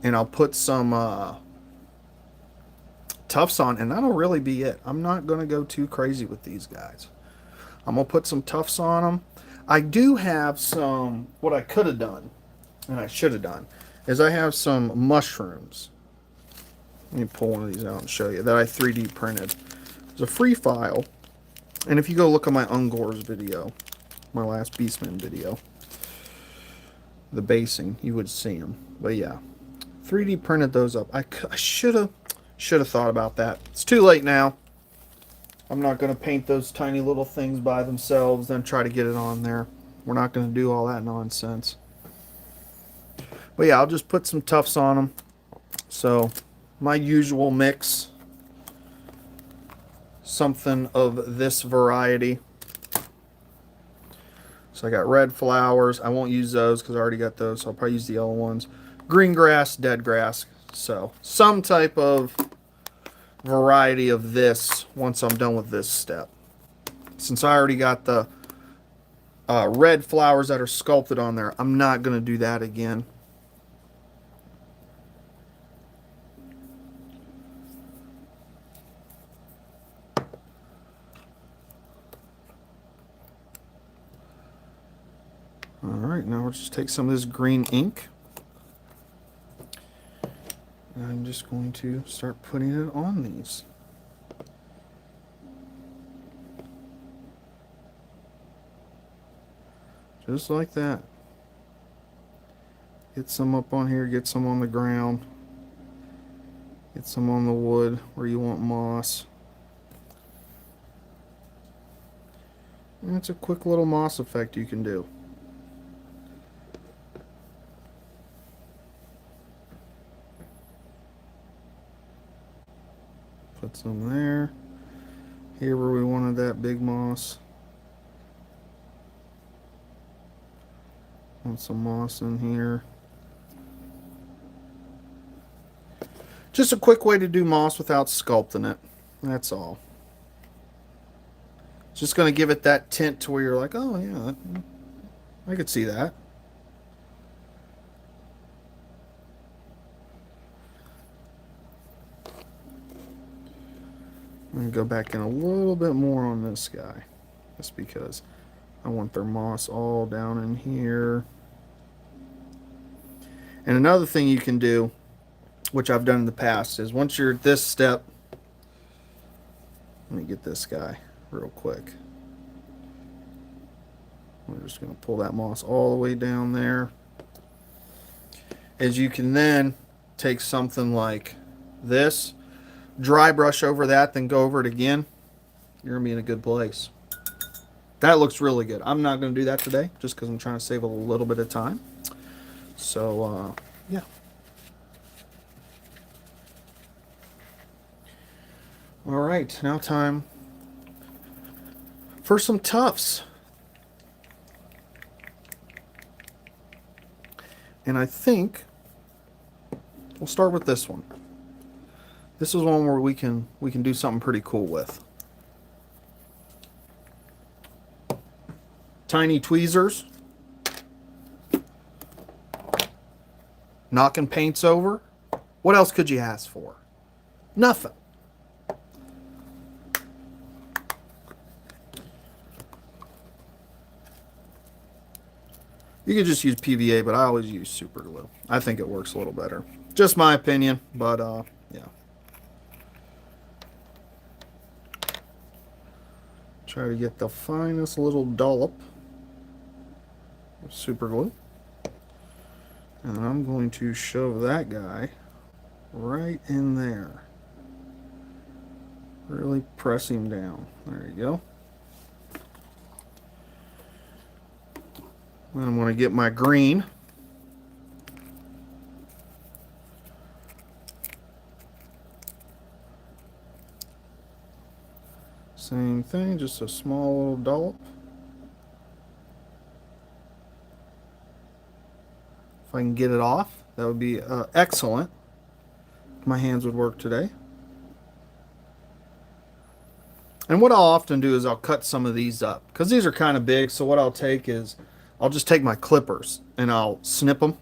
and I'll put some tufts on, and that'll really be it. I'm not going to go too crazy with these guys. I'm going to put some tufts on them. I do have some, what I could have done, and I should have done, is I have some mushrooms. Let me pull one of these out and show you that I 3D printed. It's a free file, and if you go look at my Ungors video, my last Beastmen video, the basing, you would see them. But yeah, 3D printed those up. I should have thought about that. It's too late now. I'm not going to paint those tiny little things by themselves, then try to get it on there. We're not going to do all that nonsense. But yeah, I'll just put some tufts on them. So, my usual mix. Something of this variety. So I got red flowers. I won't use those because I already got those. So I'll probably use the yellow ones. Green grass, dead grass. So some type of variety of this once I'm done with this step. Since I already got the red flowers that are sculpted on there, I'm not going to do that again. Alright, now we'll just take some of this green ink. And I'm just going to start putting it on these. Just like that. Get some up on here, get some on the ground. Get some on the wood where you want moss. And it's a quick little moss effect you can do. Put some there. Here where we wanted that big moss. Want some moss in here. Just a quick way to do moss without sculpting it. That's all. It's just going to give it that tint to where you're like, oh yeah, I could see that. I'm going to go back in a little bit more on this guy. Just because I want their moss all down in here. And another thing you can do, which I've done in the past, is once you're at this step, let me get this guy real quick. We're just going to pull that moss all the way down there. As you can then take something like this, dry brush over that, then go over it again, you're going to be in a good place. That looks really good. I'm not going to do that today just because I'm trying to save a little bit of time. So, yeah. All right, now time for some tufts. And I think we'll start with this one. This is one where we can do something pretty cool with. Tiny tweezers. Knocking paints over. What else could you ask for? Nothing. You could just use PVA, but I always use super glue. I think it works a little better. Just my opinion, but yeah. Try to get the finest little dollop of super glue. And I'm going to shove that guy right in there. Really press him down. There you go. And I'm going to get my green. Same thing, just a small little dollop. If I can get it off, that would be excellent. My hands would work today. And what I'll often do is I'll cut some of these up because these are kind of big. So what I'll take is I'll just take my clippers and I'll snip them,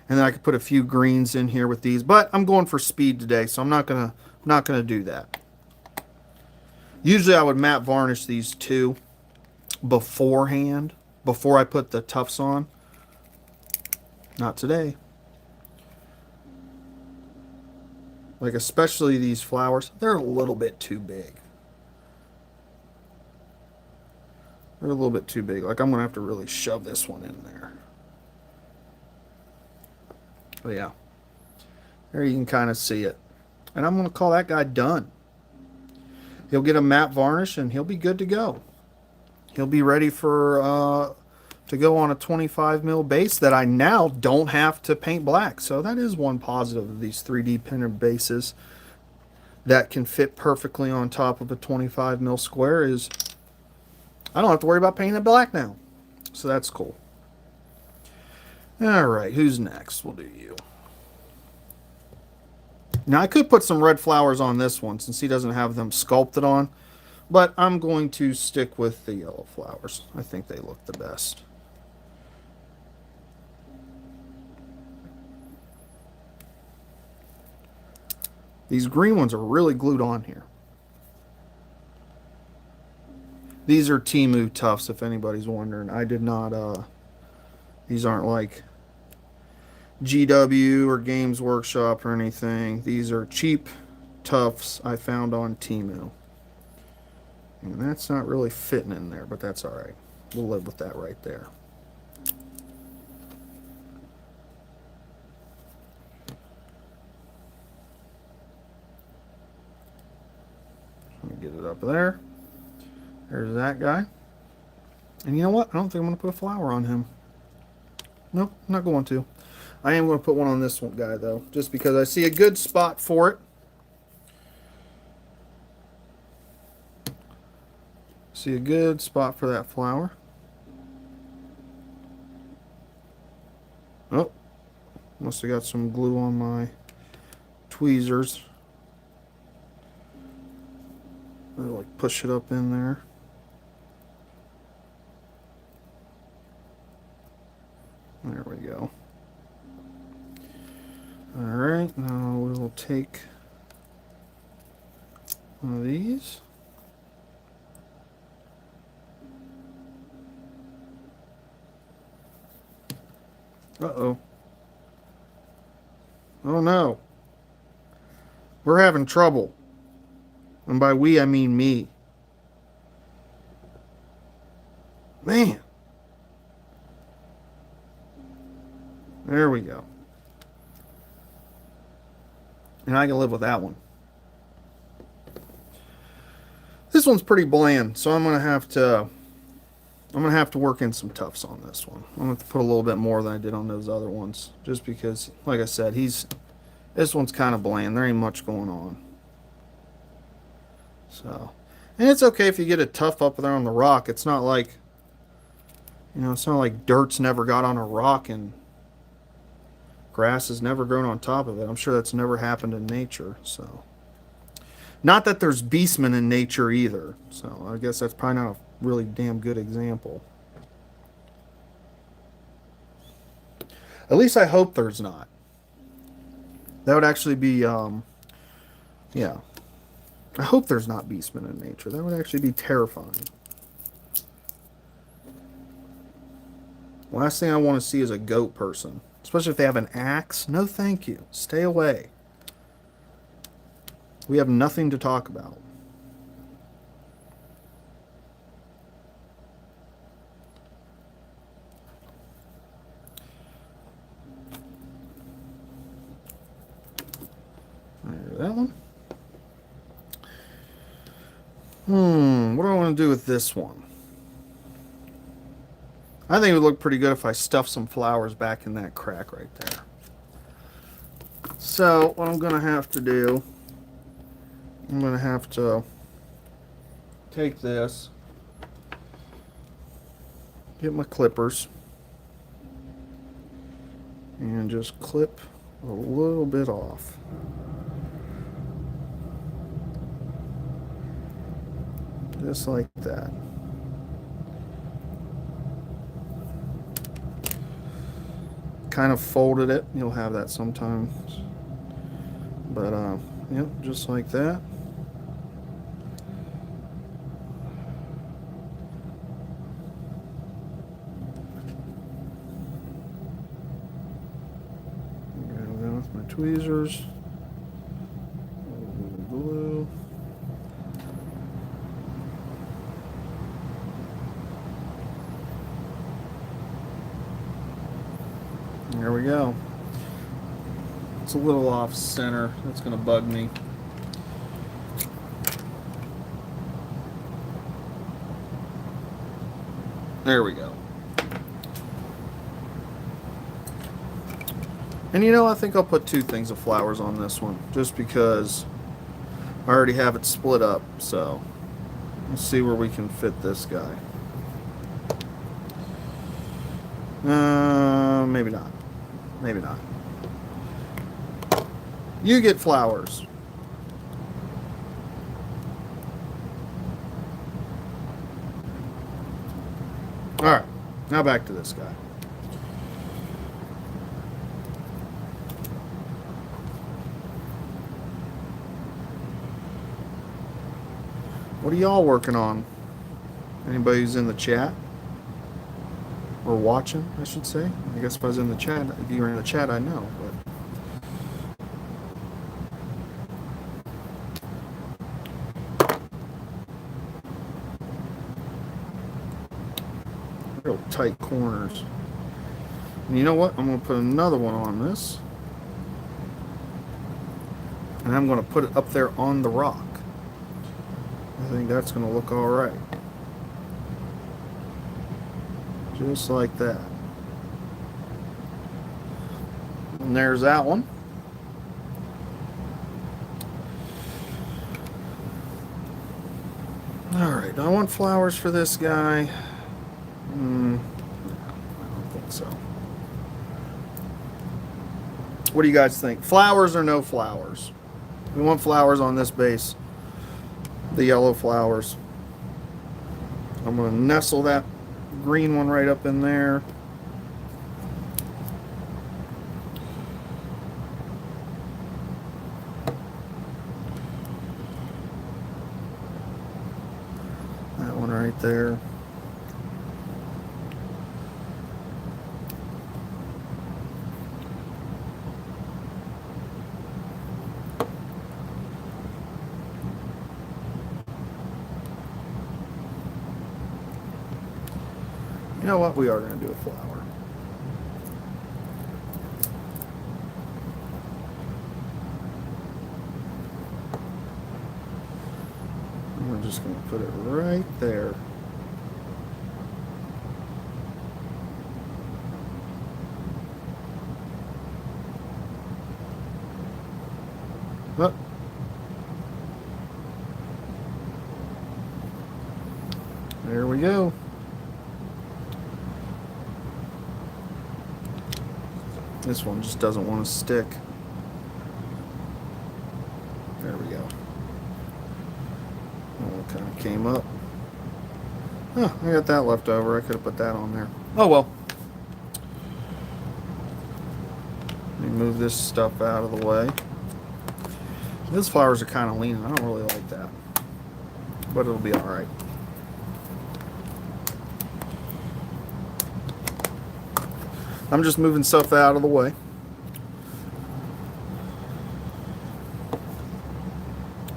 and then I could put a few greens in here with these. But I'm going for speed today, so I'm not gonna do that. Usually I would matte varnish these two beforehand, before I put the tufts on. Not today. Like especially these flowers, they're a little bit too big. They're a little bit too big. Like I'm gonna have to really shove this one in there. But yeah, there you can kind of see it. And I'm gonna call that guy done. He'll get a matte varnish and he'll be good to go. He'll be ready for to go on a 25 mil base that I now don't have to paint black. So that is one positive of these 3D printed bases that can fit perfectly on top of a 25 mil square is I don't have to worry about painting it black now. So that's cool. All right, who's next? We'll do you. Now I could put some red flowers on this one since he doesn't have them sculpted on, but I'm going to stick with the yellow flowers. I think they look the best. These green ones are really glued on here. These are Temu tufts, if anybody's wondering. I did not, these aren't like GW or Games Workshop or anything. These are cheap tufts I found on Temu. And that's not really fitting in there, but that's alright. We'll live with that right there. Let me get it up there. There's that guy. And you know what? I don't think I'm going to put a flower on him. Nope, I'm not going to. I am going to put one on this one guy, though, just because I see a good spot for it. See a good spot for that flower. Oh, must have got some glue on my tweezers. I'll like push it up in there. There we go. Alright, now we'll take one of these. Uh-oh. Oh no. We're having trouble. And by we, I mean me. Man. There we go. And I can live with that one. This one's pretty bland, so I'm gonna have to work in some tufts on this one. I'm gonna have to put a little bit more than I did on those other ones, just because, like I said, this one's kind of bland. There ain't much going on. So, and it's okay if you get a tuft up there on the rock. It's not like, it's not like dirt's never got on a rock and grass has never grown on top of it. I'm sure that's never happened in nature. So, not that there's beastmen in nature either. So, I guess that's probably not a really damn good example. At least I hope there's not. That would actually be, yeah. I hope there's not beastmen in nature. That would actually be terrifying. Last thing I want to see is a goat person. Especially if they have an axe. No thank you. Stay away. We have nothing to talk about. That one. What do I want to do with this one? I think it would look pretty good if I stuff some flowers back in that crack right there. So, what I'm going to have to do, I'm going to have to take this, get my clippers, and just clip a little bit off. Just like that. Kind of folded it. You'll have that sometimes. But, yep, just like that. Go with my tweezers. Glue. There we go. It's a little off center. That's going to bug me. There we go. And you know, I think I'll put 2 things of flowers on this one, just because I already have it split up. So let's see where we can fit this guy. Maybe not. Maybe not. You get flowers. All right, now back to this guy. What are y'all working on? Anybody who's in the chat? Or watching, I should say. I guess if I was in the chat, if you were in the chat, I know. But real tight corners. And you know what? I'm going to put another one on this. And I'm going to put it up there on the rock. I think that's going to look all right. Just like that. And there's that one. Alright, do I want flowers for this guy? No, I don't think so. What do you guys think? Flowers or no flowers? We want flowers on this base. The yellow flowers. I'm going to nestle that green one right up in there. That one right there. You know what? We are going to do a flower. We're just going to put it right there. Look. There we go. This one just doesn't want to stick. There we go. Oh, it kind of came up. Oh, I got that left over. I could have put that on there. Oh well. Let me move this stuff out of the way. These flowers are kind of leaning. I don't really like that. But it'll be alright. I'm just moving stuff out of the way.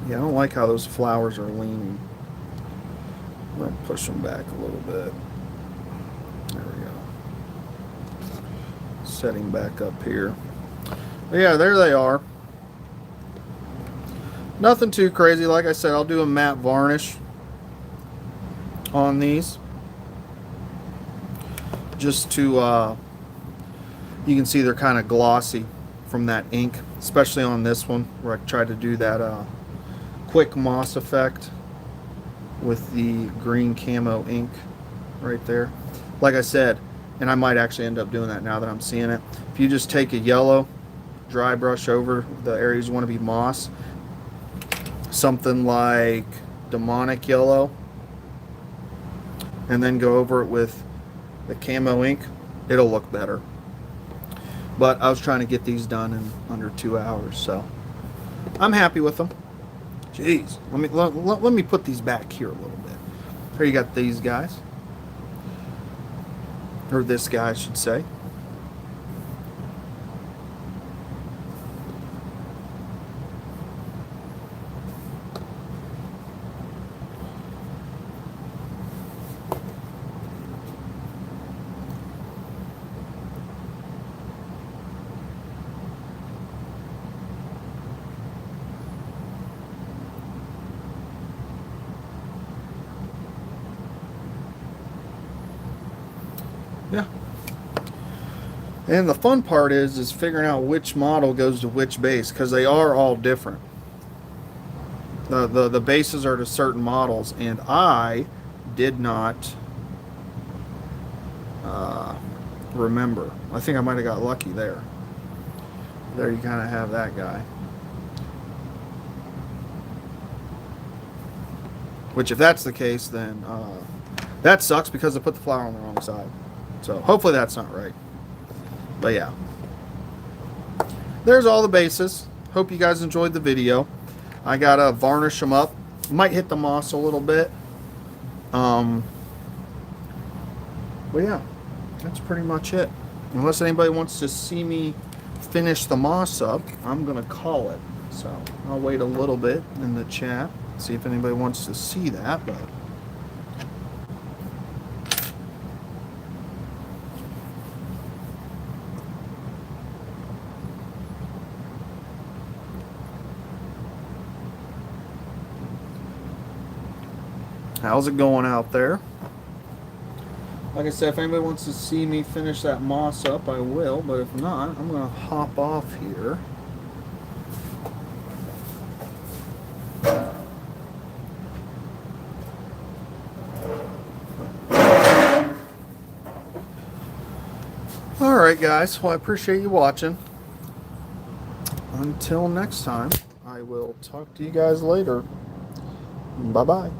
Yeah, I don't like how those flowers are leaning. I'm going to push them back a little bit. There we go. Setting back up here. But yeah, there they are. Nothing too crazy. Like I said, I'll do a matte varnish on these. Just to... you can see they're kind of glossy from that ink, especially on this one where I tried to do that quick moss effect with the green camo ink right there. Like I said, and I might actually end up doing that now that I'm seeing it. If you just take a yellow, dry brush over the areas you want to be moss, something like demonic yellow, and then go over it with the camo ink, it'll look better. But I was trying to get these done in under 2 hours, so I'm happy with them. Jeez, let me put these back here a little bit. Here you got these guys, or this guy, I should say. Yeah. And the fun part is figuring out which model goes to which base, because they are all different. The bases are to certain models, and I did not remember. I think I might have got lucky there. There you kind of have that guy. Which, if that's the case, then that sucks, because I put the flower on the wrong side. So hopefully that's not right. But yeah, there's all the bases. Hope you guys enjoyed the video. I gotta varnish them up. Might hit the moss a little bit. But yeah, that's pretty much it. Unless anybody wants to see me finish the moss up, I'm gonna call it. So I'll wait a little bit in the chat, see if anybody wants to see that. But how's it going out there? Like I said, if anybody wants to see me finish that moss up, I will. But if not, I'm going to hop off here. Alright guys, well I appreciate you watching. Until next time, I will talk to you guys later. Bye-bye.